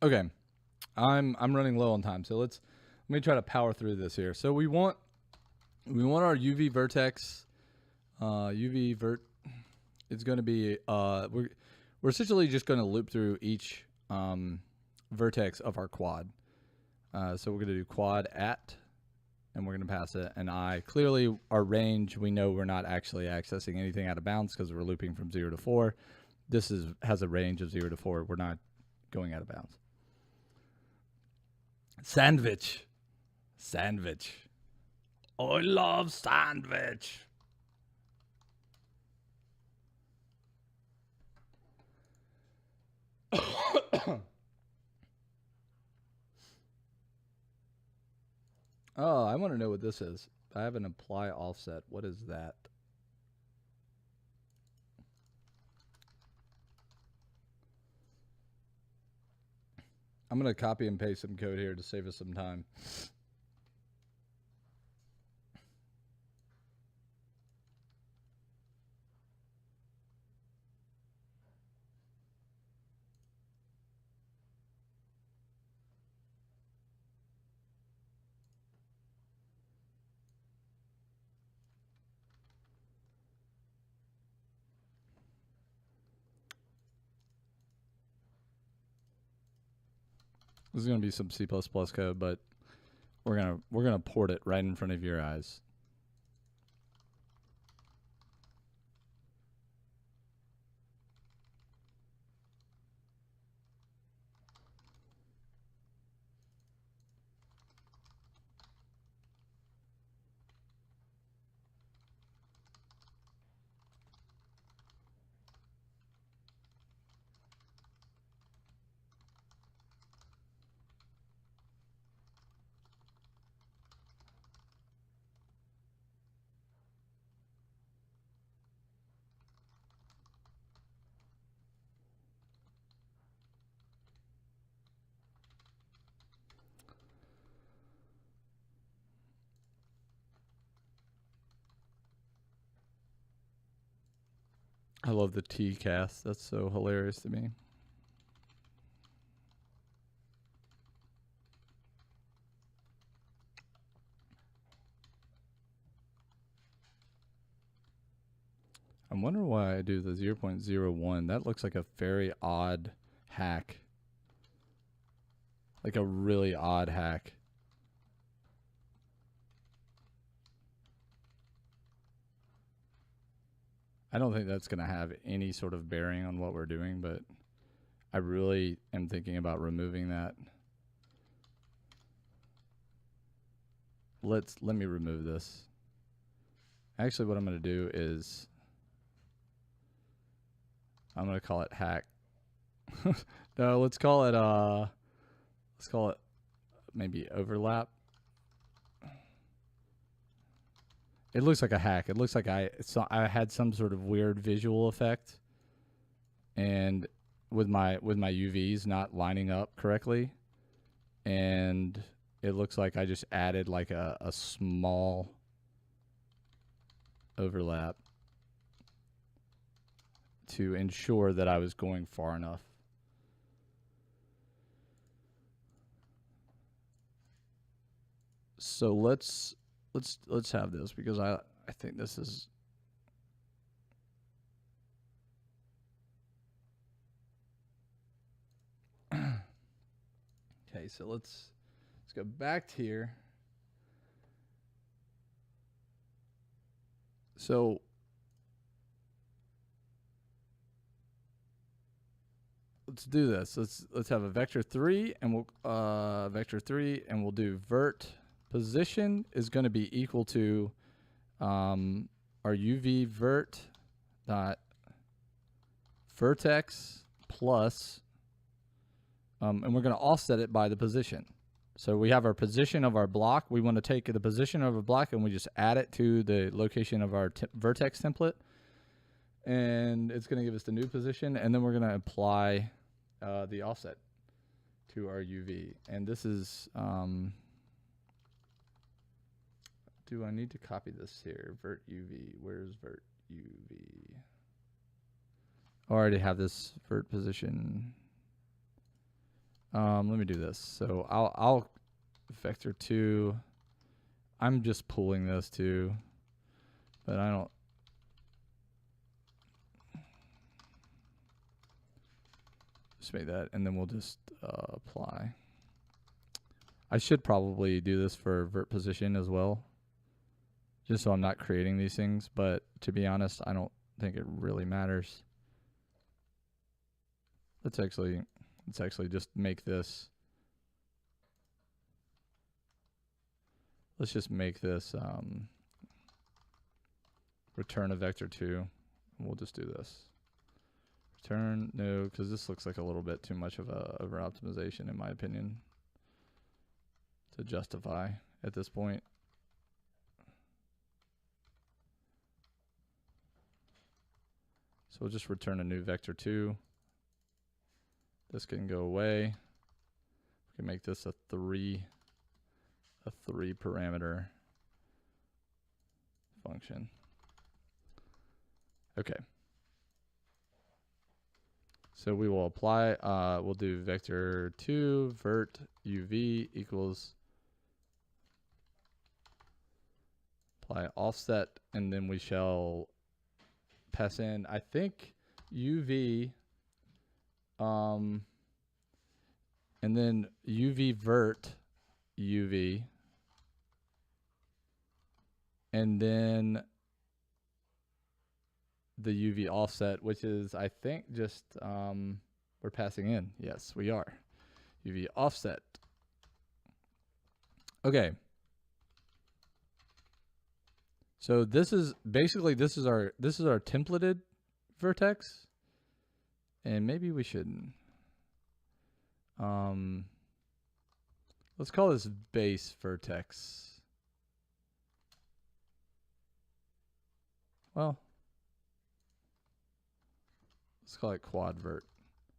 Okay, I'm running low on time, so let me try to power through this here. So we want our UV vertex. It's going to be we're essentially just going to loop through each vertex of our quad. So we're going to do quad at, and we're going to pass it an I. Clearly, our range, we know we're not actually accessing anything out of bounds because we're looping from 0 to 4. This has a range of 0 to 4. We're not going out of bounds. Sandwich. I love sandwich. Oh, I want to know what this is. I have an apply offset. What is that? I'm going to copy and paste some code here to save us some time. This is going to be some C++ code, but we're gonna port it right in front of your eyes. I love the T cast. That's so hilarious to me. I'm wondering why I do the 0.01. That looks like a very odd hack. Like a really odd hack. I don't think that's going to have any sort of bearing on what we're doing, but I really am thinking about removing that. Let me remove this. Actually, what I'm going to do is I'm going to call it hack. No, let's call it maybe overlap. It looks like a hack. It looks like I had some sort of weird visual effect, and with my UVs not lining up correctly, and it looks like I just added like a small overlap to ensure that I was going far enough. So let's have this, because I think this is okay. So let's go back to here. So let's do this. Let's have a vector 3, and we'll vector 3, and we'll do vert position is going to be equal to our UV vert dot vertex plus, and we're going to offset it by the position. So we have our position of our block. We want to take the position of a block and we just add it to the location of our vertex template, and it's going to give us the new position, and then we're going to apply the offset to our UV. And this is do I need to copy this here? Vert UV. Where's vert UV? I already have this vert position. Let me do this. So I'll vector 2. I'm just pulling this too, but I don't. Just make that, and then we'll just apply. I should probably do this for vert position as well, just so I'm not creating these things, but to be honest, I don't think it really matters. Let's actually just make this. Let's just make this return a vector 2. And we'll just do this. Return, no, because this looks like a little bit too much of a over optimization in my opinion to justify at this point. So we'll just return a new vector 2. This can go away. We can make this a 3 parameter function. Okay. So we will apply, we'll do vector 2 vert UV equals apply offset, and then we shall pass in, I think, UV, and then UV vert UV, and then the UV offset, which is, I think, just we're passing in. Yes, we are. UV offset. Okay. So this is basically this is our templated vertex, and maybe we shouldn't. Let's call this base vertex. Well, let's call it quad vert.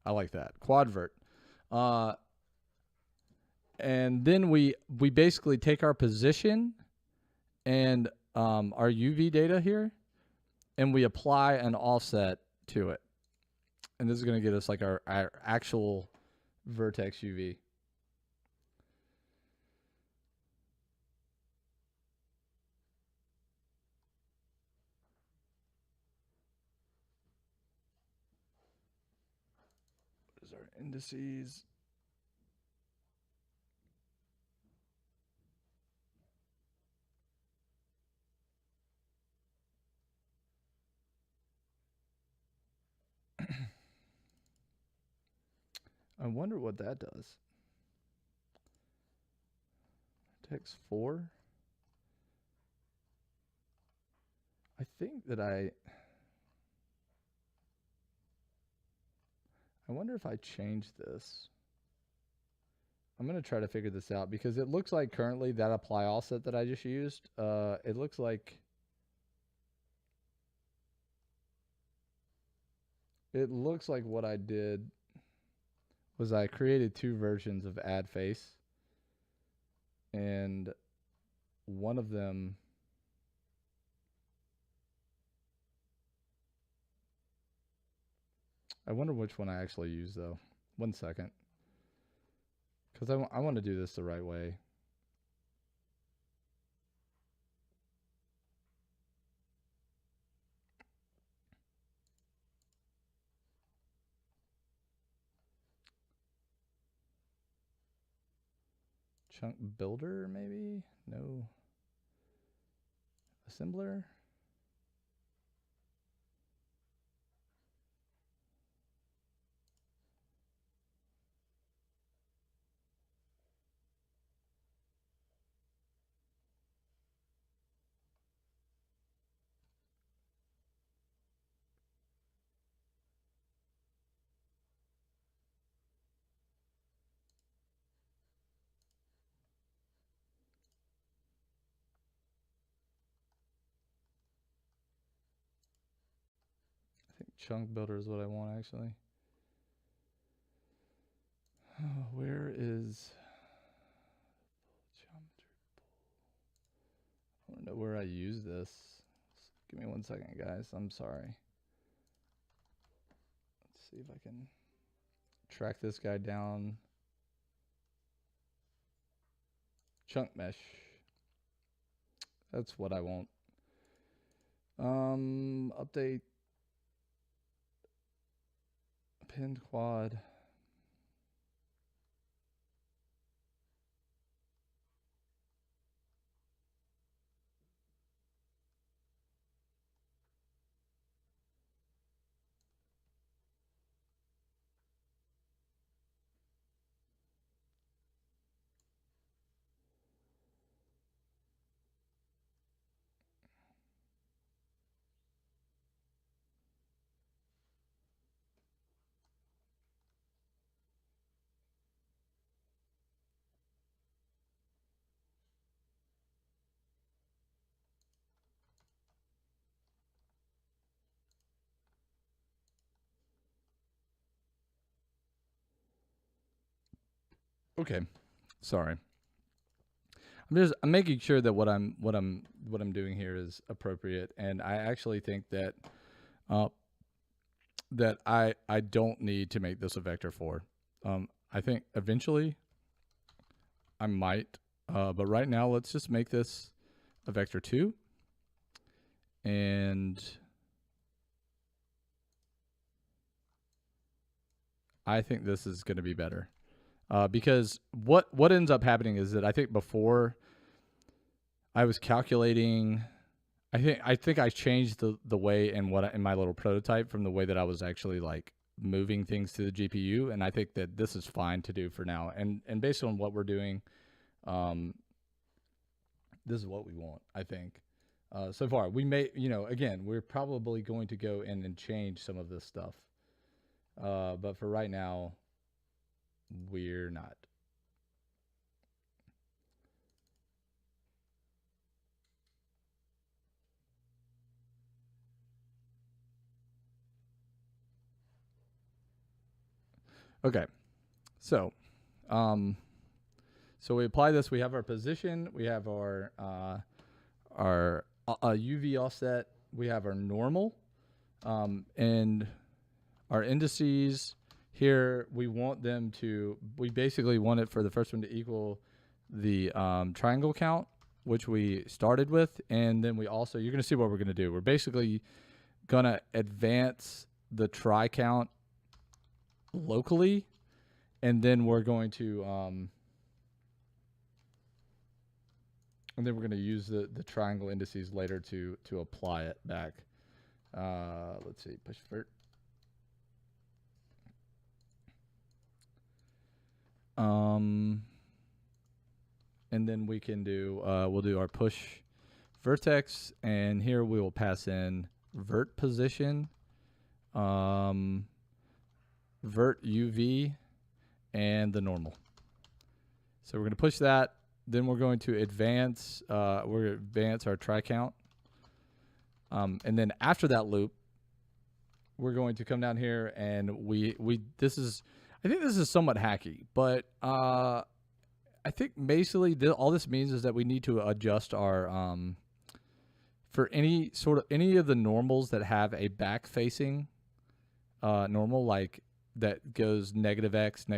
I like that, quad vert. And then we basically take our position and our UV data here, and we apply an offset to it. And this is going to get us like our actual vertex UV. What is our indices? I wonder what that does. Vertex 4. I think that I wonder if I change this. I'm going to try to figure this out because it looks like currently that apply offset that I just used, it looks like what I did was I created two versions of add face, and one of them I wonder which one I actually use though. 1 second. Because I want to do this the right way. Chunk builder, maybe? No. Assembler? I think chunk builder is what I want actually. Oh, where is I don't know where I use this. Give me 1 second, guys. I'm sorry. Let's see if I can track this guy down. Chunk mesh. That's what I want. Update pinned quad. Okay, sorry. I'm making sure that what I'm doing here is appropriate, and I actually think that that I don't need to make this a vector 4. I think eventually I might, but right now let's just make this a vector 2, and I think this is going to be better. Because what ends up happening is that I think before I was calculating, I think I changed the way in my little prototype from the way that I was actually like moving things to the GPU, and I think that this is fine to do for now. And based on what we're doing, this is what we want, I think. So far, we may, again, we're probably going to go in and change some of this stuff, but for right now, we're not. Okay, so we apply this. We have our position. We have our UV offset. We have our normal. And our indices here, we basically want it for the first one to equal the triangle count, which we started with. And then you're going to see what we're going to do. We're basically going to advance the try count locally, and then we're going to use the triangle indices later to apply it back. Let's see, push vert. And then we can do, we'll do our push vertex, and here we will pass in vert position, vert UV, and the normal. So we're going to push that. Then we're going to advance, our try count. And then after that loop, we're going to come down here and I think this is somewhat hacky, but I think basically all this means is that we need to adjust our for any of the normals that have a back facing normal, like that goes -x, -y,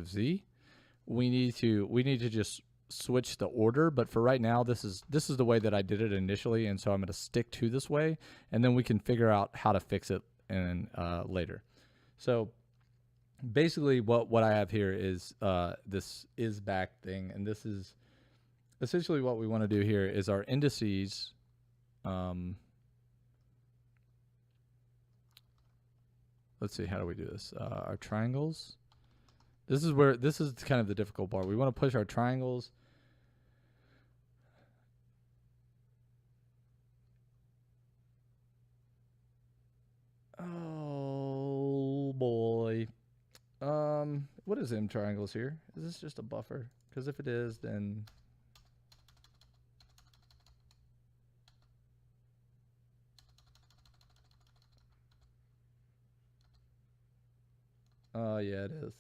-z. We need to just switch the order, but for right now, this is the way that I did it initially, and so I'm going to stick to this way, and then we can figure out how to fix it later. So basically what I have here is this is back thing, and this is essentially what we want to do here is our indices. Let's see, how do we do this? Our triangles. This is kind of the difficult part. We want to push our triangles. Oh boy. What is M triangles here? Is this just a buffer? Because if it is, then yeah, it is.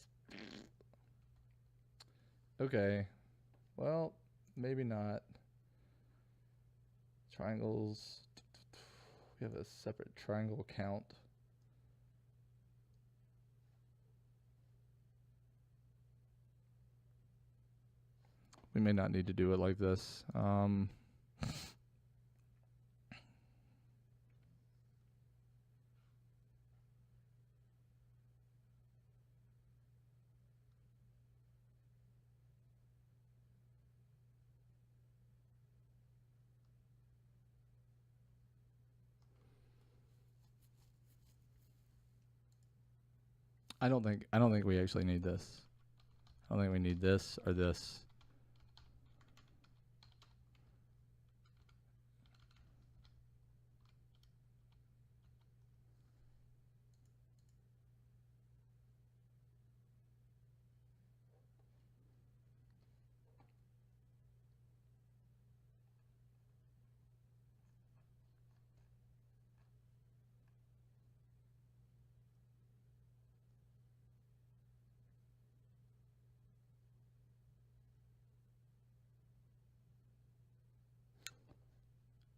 Okay. Well, maybe not. Triangles. We have a separate triangle count. We may not need to do it like this. I don't think we actually need this. I don't think we need this or this.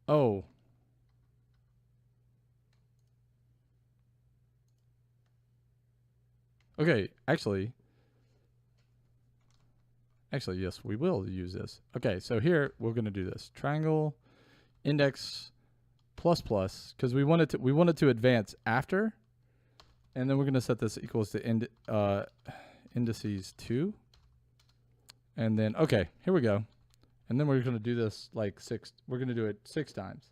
Oh. Okay, actually, yes, we will use this. Okay, so here we're going to do this. Triangle index plus plus, because we want it to advance after, and then we're going to set this equals to indices 2. And then, okay, here we go. And then we're going to do this like 6. We're going to do it 6 times.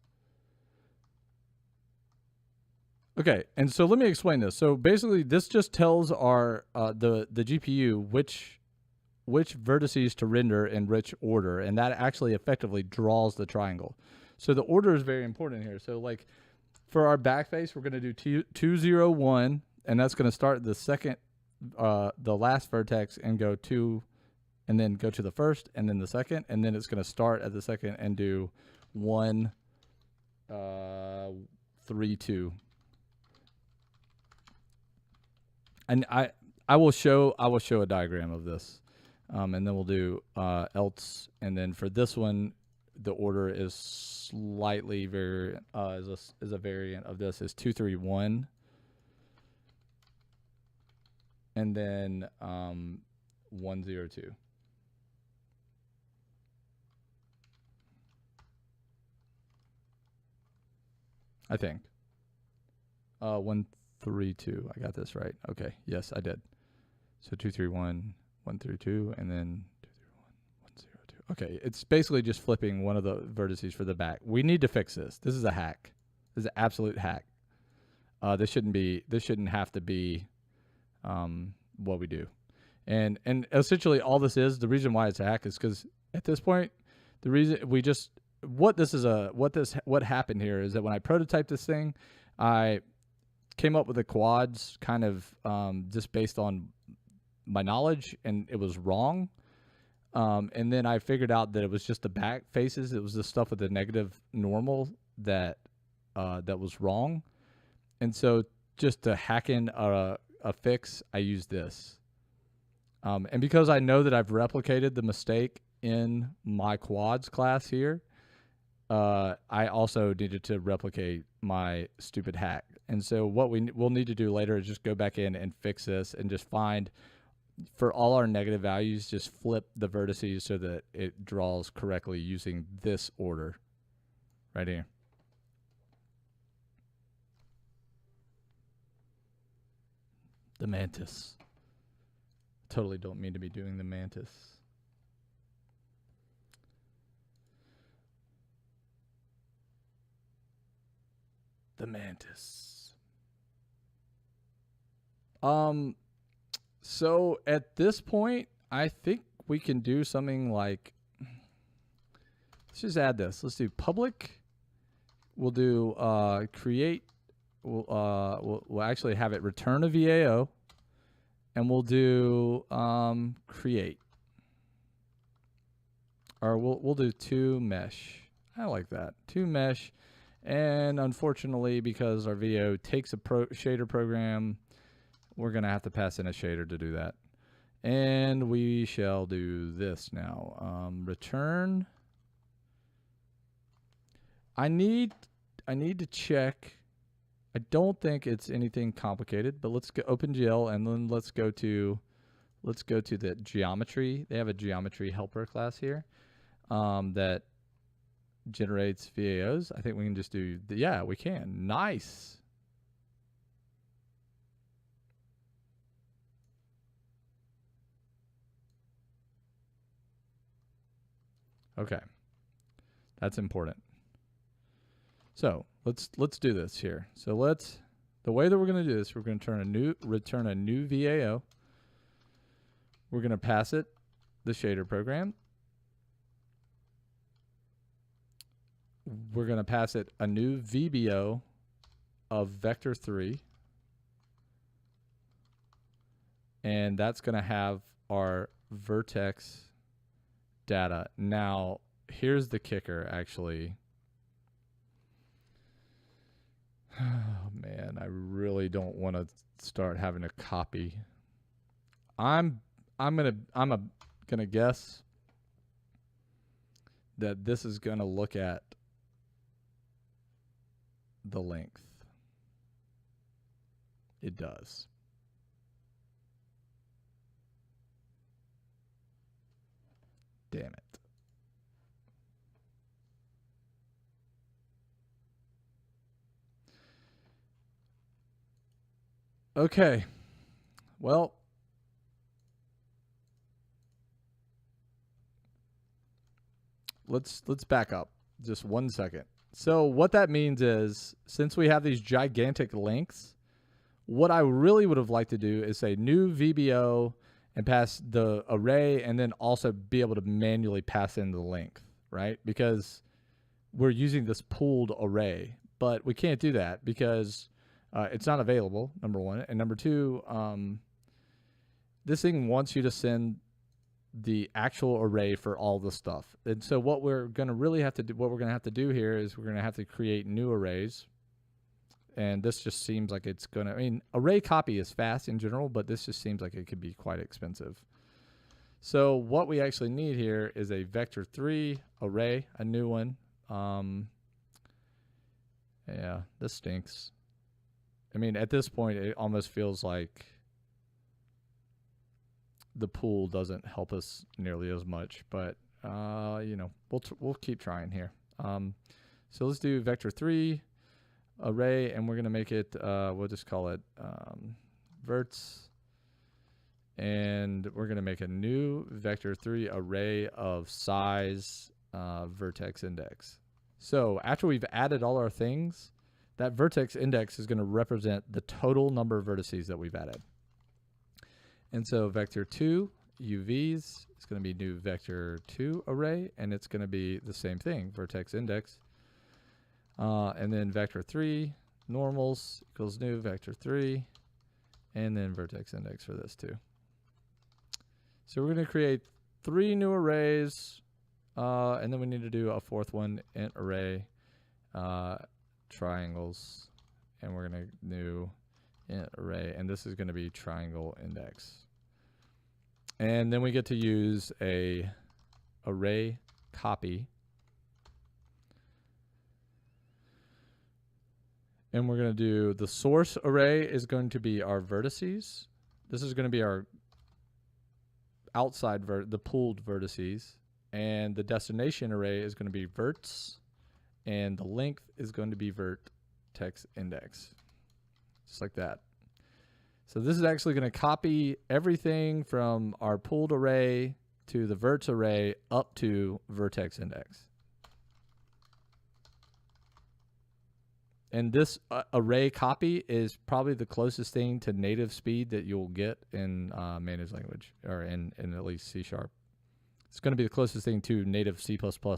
Okay, and so let me explain this. So basically, this just tells our the GPU which vertices to render in which order, and that actually effectively draws the triangle. So the order is very important here. So like for our backface, we're going to do 2, 0, 1, and that's going to start the second, the last vertex, and go 2, and then go to the first, and then the second, and then it's going to start at the second and do 1, 3, 2. And I will show a diagram of this, and then we'll do else, and then for this one, the order is slightly is a variant of this is 2 3 1, and then 1 0 2. I think 1 3 2. I got this right. Okay, yes, I did. So 2 3 1 1 3 2, and then 2 3 1 1 0 2. Okay, it's basically just flipping one of the vertices for the back. We need to fix this. This is a hack. This is an absolute hack. This shouldn't have to be what we do. And essentially all this is, the reason why it's a hack is because at this point, the reason we just what happened here is that when I prototyped this thing, I came up with the quads kind of just based on my knowledge, and it was wrong. And then I figured out that it was just the back faces. It was the stuff with the negative normal that was wrong. And so just to hack in a fix, I used this. And because I know that I've replicated the mistake in my quads class here, I also needed to replicate my stupid hack. And so what we'll need to do later is just go back in and fix this and just find, for all our negative values, just flip the vertices so that it draws correctly using this order right here. The mantis. Totally don't mean to be doing the mantis. The mantis. So at this point, I think we can do something like, let's just add this. Let's do public. We'll do create. We'll actually have it return a VAO, and we'll do create. Or we'll do to mesh. I like that. To mesh. And unfortunately, because our VO takes a shader program, we're going to have to pass in a shader to do that. And we shall do this now. Return. I need to check. I don't think it's anything complicated, but let's go OpenGL, and then let's go to the geometry. They have a geometry helper class here that generates VAOs. I think we can just do yeah, we can. Nice. Okay. That's important. So let's do this here. So the way that we're going to do this, we're going to return a new VAO. We're going to pass it the shader program. We're going to pass it a new VBO of vector 3. And that's going to have our vertex data. Now, here's the kicker, actually. Oh, man, I really don't want to start having to copy. I'm gonna guess that this is gonna look at the length. It does. Damn it. Okay. Well, let's back up just 1 second. So what that means is, since we have these gigantic lengths, what I really would have liked to do is say new VBO and pass the array, and then also be able to manually pass in the length, right? Because we're using this pooled array, but we can't do that because it's not available, number one. And number two, this thing wants you to send the actual array for all the stuff. And so what we're going to really have to do, what we're going to have to do here is we're going to have to create new arrays. And this just seems like it's going to, I mean, array copy is fast in general, but this just seems like it could be quite expensive. So what we actually need here is a vector3 array, a new one. Yeah, this stinks. I mean, at this point, it almost feels like the pool doesn't help us nearly as much, but you know, we'll keep trying here. So let's do vector3 array, and we're gonna make it. We'll just call it verts. And we're going to make a new vector3 array of size vertex index. So after we've added all our things, that vertex index is going to represent the total number of vertices that we've added. And so vector2 UVs is going to be new vector2 array, and it's going to be the same thing, vertex index. And then vector3 normals equals new vector3, and then vertex index for this too. So we're going to create 3 new arrays, and then we need to do a 4th one, int array, triangles, and we're going to do int array, and this is going to be triangle index. And then we get to use a array copy, and we're going to do the source array is going to be our vertices. This is going to be our outside the pooled vertices, and the destination array is going to be verts, and the length is going to be vertex index, just like that. So this is actually going to copy everything from our pooled array to the verts array up to vertex index. And this array copy is probably the closest thing to native speed that you'll get in managed language, or in at least C#. It's going to be the closest thing to native C++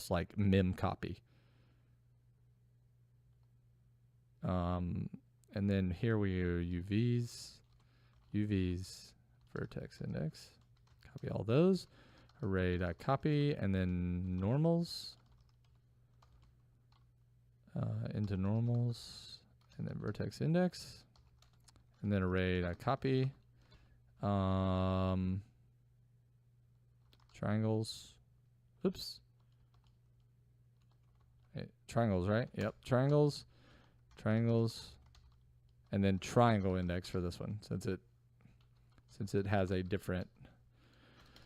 like mem copy. And then here we are UVs, vertex index. Copy all those. Array.copy, and then normals. Into normals, and then vertex index, and then array.copy, triangles, oops, hey, triangles, right? Yep, triangles, and then triangle index for this one, since it has a different.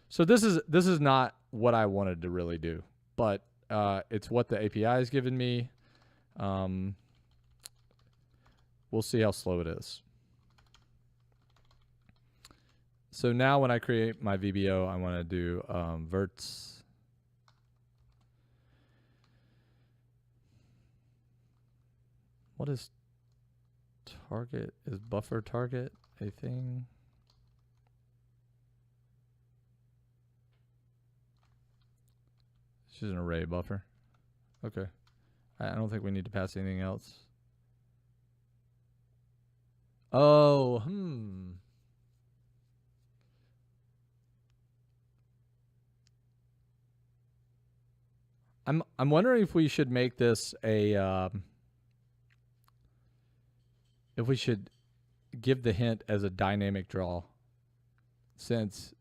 So this is not what I wanted to really do, but it's what the API has given me. We'll see how slow it is. So now when I create my VBO, I want to do verts. What is target? Is buffer target a thing? It's just an array buffer. Okay. I don't think we need to pass anything else. Oh, I'm wondering if we should make this a if we should give the hint as a dynamic draw, since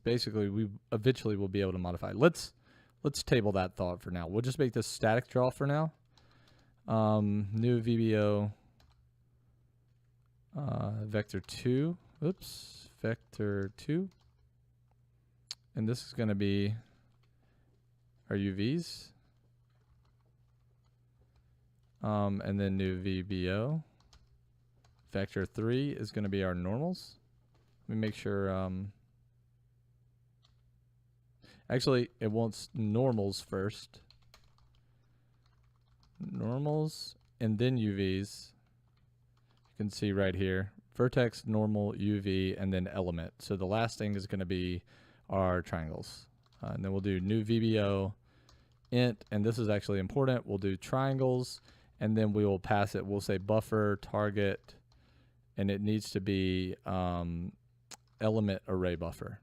basically we eventually will be able to modify. Let's table that thought for now. We'll just make this static draw for now. New VBO vector2. Oops, vector2. And this is going to be our UVs. And then new VBO vector3 is going to be our normals. Let me make sure. Actually, it wants normals first. Normals, and then UVs. You can see right here. Vertex, normal, UV, and then element. So the last thing is going to be our triangles. And then we'll do new VBO, int, and this is actually important. We'll do triangles, and then we will pass it. We'll say buffer, target, and it needs to be element array buffer.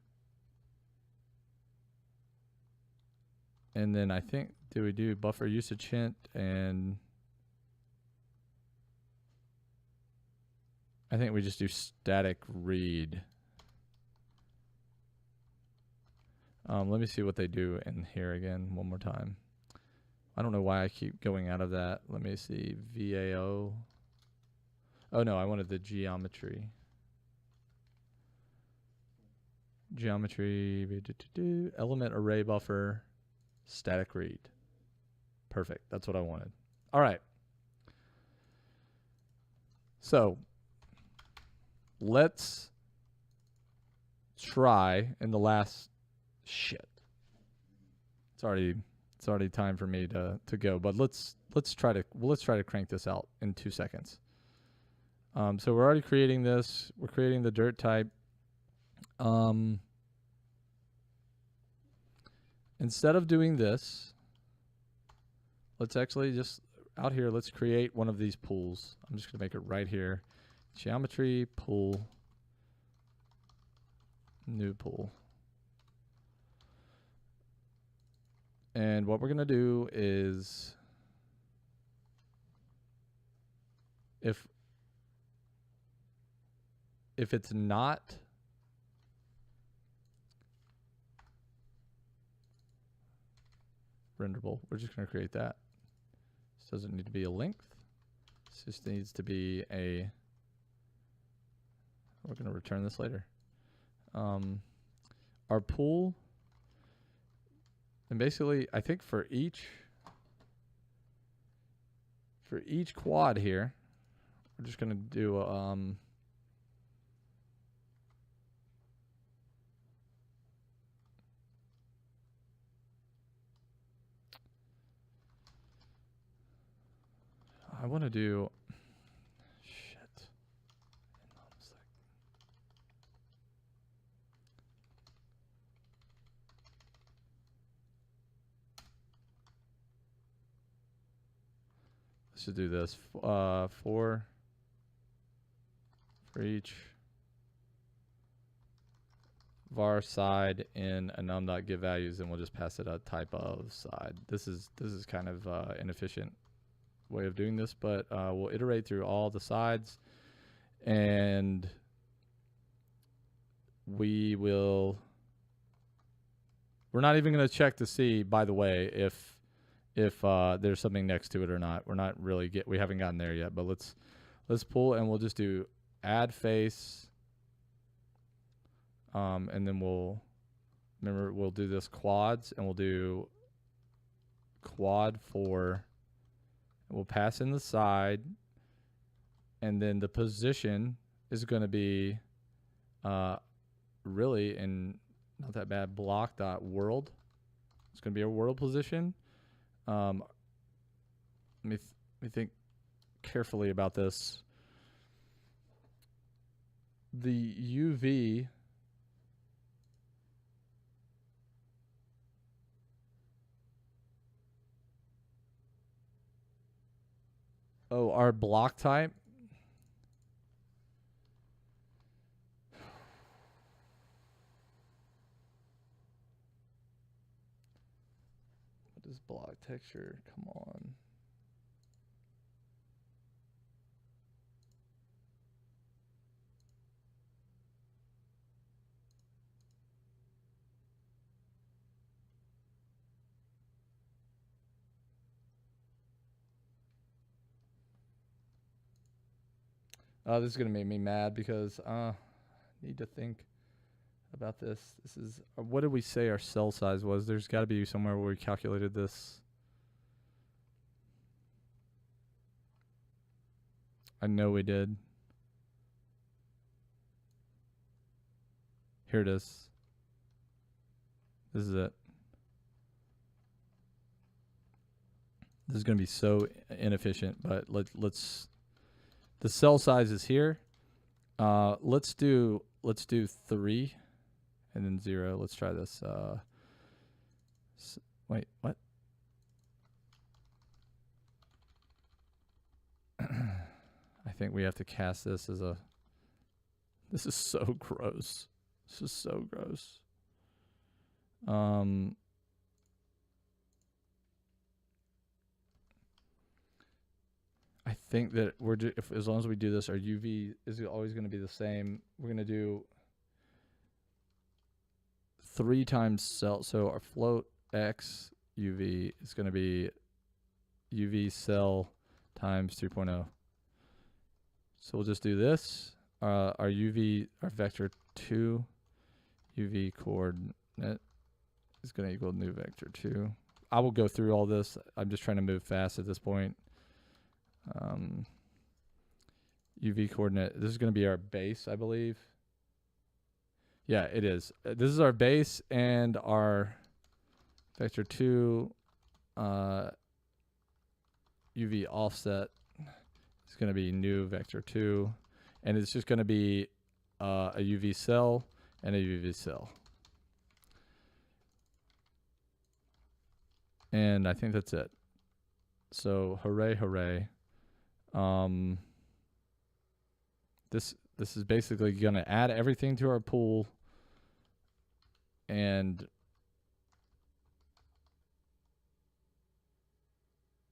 And then I think, do we do buffer usage hint and I think we just do static read. Let me see what they do in here again one more time. I don't know why I keep going out of that. Let me see. VAO. Oh no, I wanted the geometry. Geometry, element array buffer, static read. Perfect. That's what I wanted. All right. So let's try in the last shit. It's already time for me to go, but let's try to crank this out in 2 seconds. So we're already creating this. We're creating the dirt type. Instead of doing this, let's actually just out here, let's create one of these pools. I'm just going to make it right here. Geometry pool, new pool. And what we're going to do is if it's not renderable, we're just going to create that. This doesn't need to be a length. This just needs to be a, we're going to return this later. Our pool, and basically I think for each quad here, we're just going to do I want to do shit. Hang on a sec. Let's just do this. For each var side in a num.give values, and we'll just pass it a type of side. This is kind of inefficient way of doing this, but we'll iterate through all the sides, and we're not even going to check to see, by the way, if there's something next to it or not. We're not really we haven't gotten there yet, but let's pull, and we'll just do add face, and then we'll do this quads, and we'll do quad for. We'll pass in the side, and then the position is going to be really in not that bad block.world. It's going to be a world position. Let me think carefully about this. The UV our block type. What is block texture? Come on. This is going to make me mad because I need to think about this. This is, what did we say our cell size was? There's got to be somewhere where we calculated this. I know we did. Here it is. This is it. This is going to be so inefficient, but let's the cell size is here. Let's do 3 and then 0. Let's try this. Wait, what? I think we have to cast this as a. This is so gross. This is so gross. I think that if as long as we do this, our UV is always going to be the same. We're going to do 3 times cell. So our float X UV is going to be UV cell times 3.0. So we'll just do this. Our UV, our vector 2 UV coordinate is going to equal new vector 2. I will go through all this. I'm just trying to move fast at this point. UV coordinate. This is going to be our base, I believe. Yeah, it is. This is our base, and our vector 2 UV offset is going to be new vector 2, and it's just going to be a UV cell and a UV cell. And I think that's it. So hooray, hooray. This is basically going to add everything to our pool, and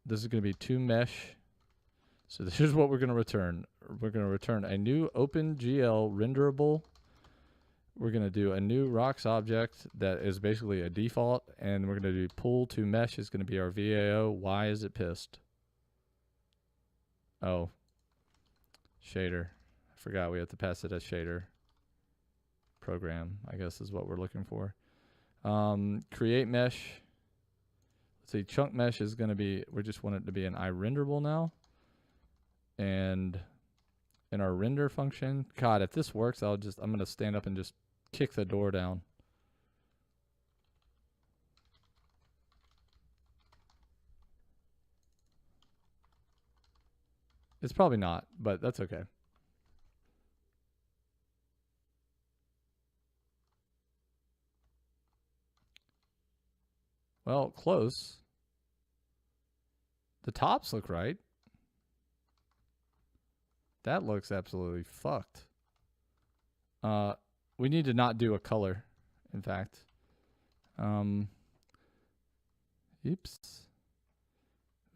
this is going to be 2 mesh. So this is what we're going to return. We're going to return a new OpenGL renderable. We're going to do a new rocks object that is basically a default, and we're going to do pool to mesh is going to be our VAO. Why is it pissed? Oh, shader. I forgot we have to pass it as shader. Program, I guess, is what we're looking for. Create mesh. Let's see, chunk mesh is going to be, we just want it to be an iRenderable now. And in our render function, God, if this works, I'm going to stand up and just kick the door down. It's probably not, but that's okay. Well, close. The tops look right. That looks absolutely fucked. We need to not do a color, in fact. Oops.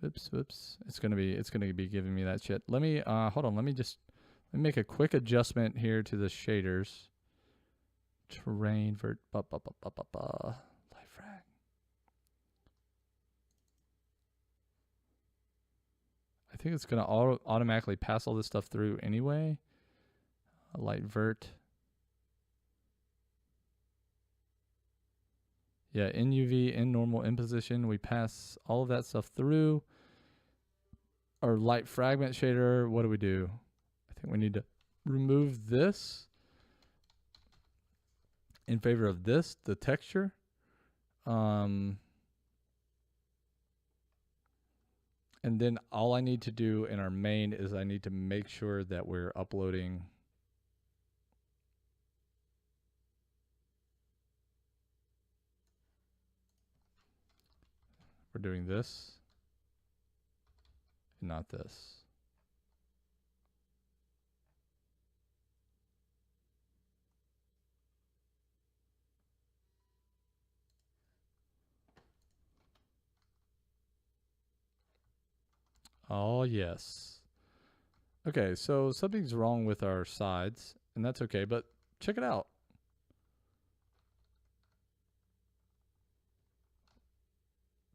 Whoops. It's gonna be giving me that shit. Let me hold on, let me make a quick adjustment here to the shaders. Terrain light frag. I think it's gonna automatically pass all this stuff through anyway. Light vert. Yeah, in UV, in normal, in position, we pass all of that stuff through. Our light fragment shader, what do we do? I think we need to remove this in favor of this, the texture. And then all I need to do in our main is I need to make sure that we're uploading we're doing this and not this. Oh, yes. Okay, so something's wrong with our sides, and that's okay, but check it out.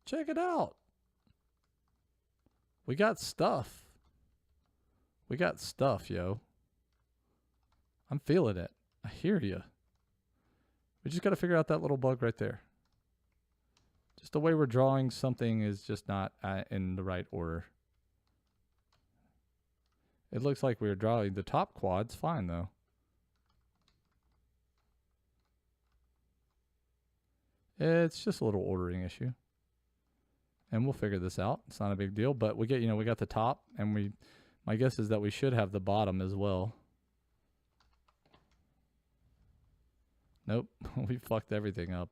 Check it out. We got stuff. We got stuff, yo. I'm feeling it. I hear you. We just got to figure out that little bug right there. Just the way we're drawing something is just not in the right order. It looks like we're drawing the top quad's fine, though. It's just a little ordering issue. And we'll figure this out. It's not a big deal, but we get, we got the top, and my guess is that we should have the bottom as well. Nope, we fucked everything up.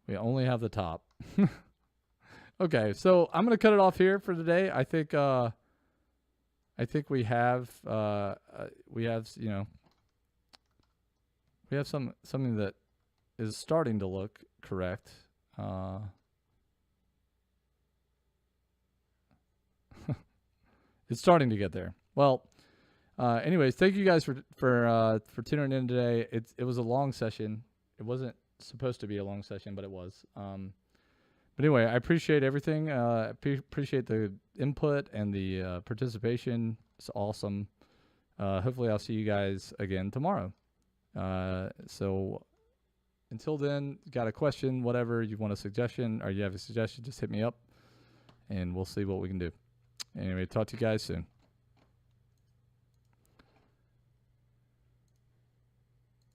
We only have the top. Okay, so I'm gonna cut it off here for today. I think we have something that is starting to look correct. It's starting to get there. Well, anyways, thank you guys for tuning in today. It was a long session. It wasn't supposed to be a long session, but it was. But anyway, I appreciate everything. Appreciate the input and the participation. It's awesome. Hopefully, I'll see you guys again tomorrow. So until then, got a question, whatever, you want a suggestion, or you have a suggestion, just hit me up, and we'll see what we can do. Anyway, talk to you guys soon.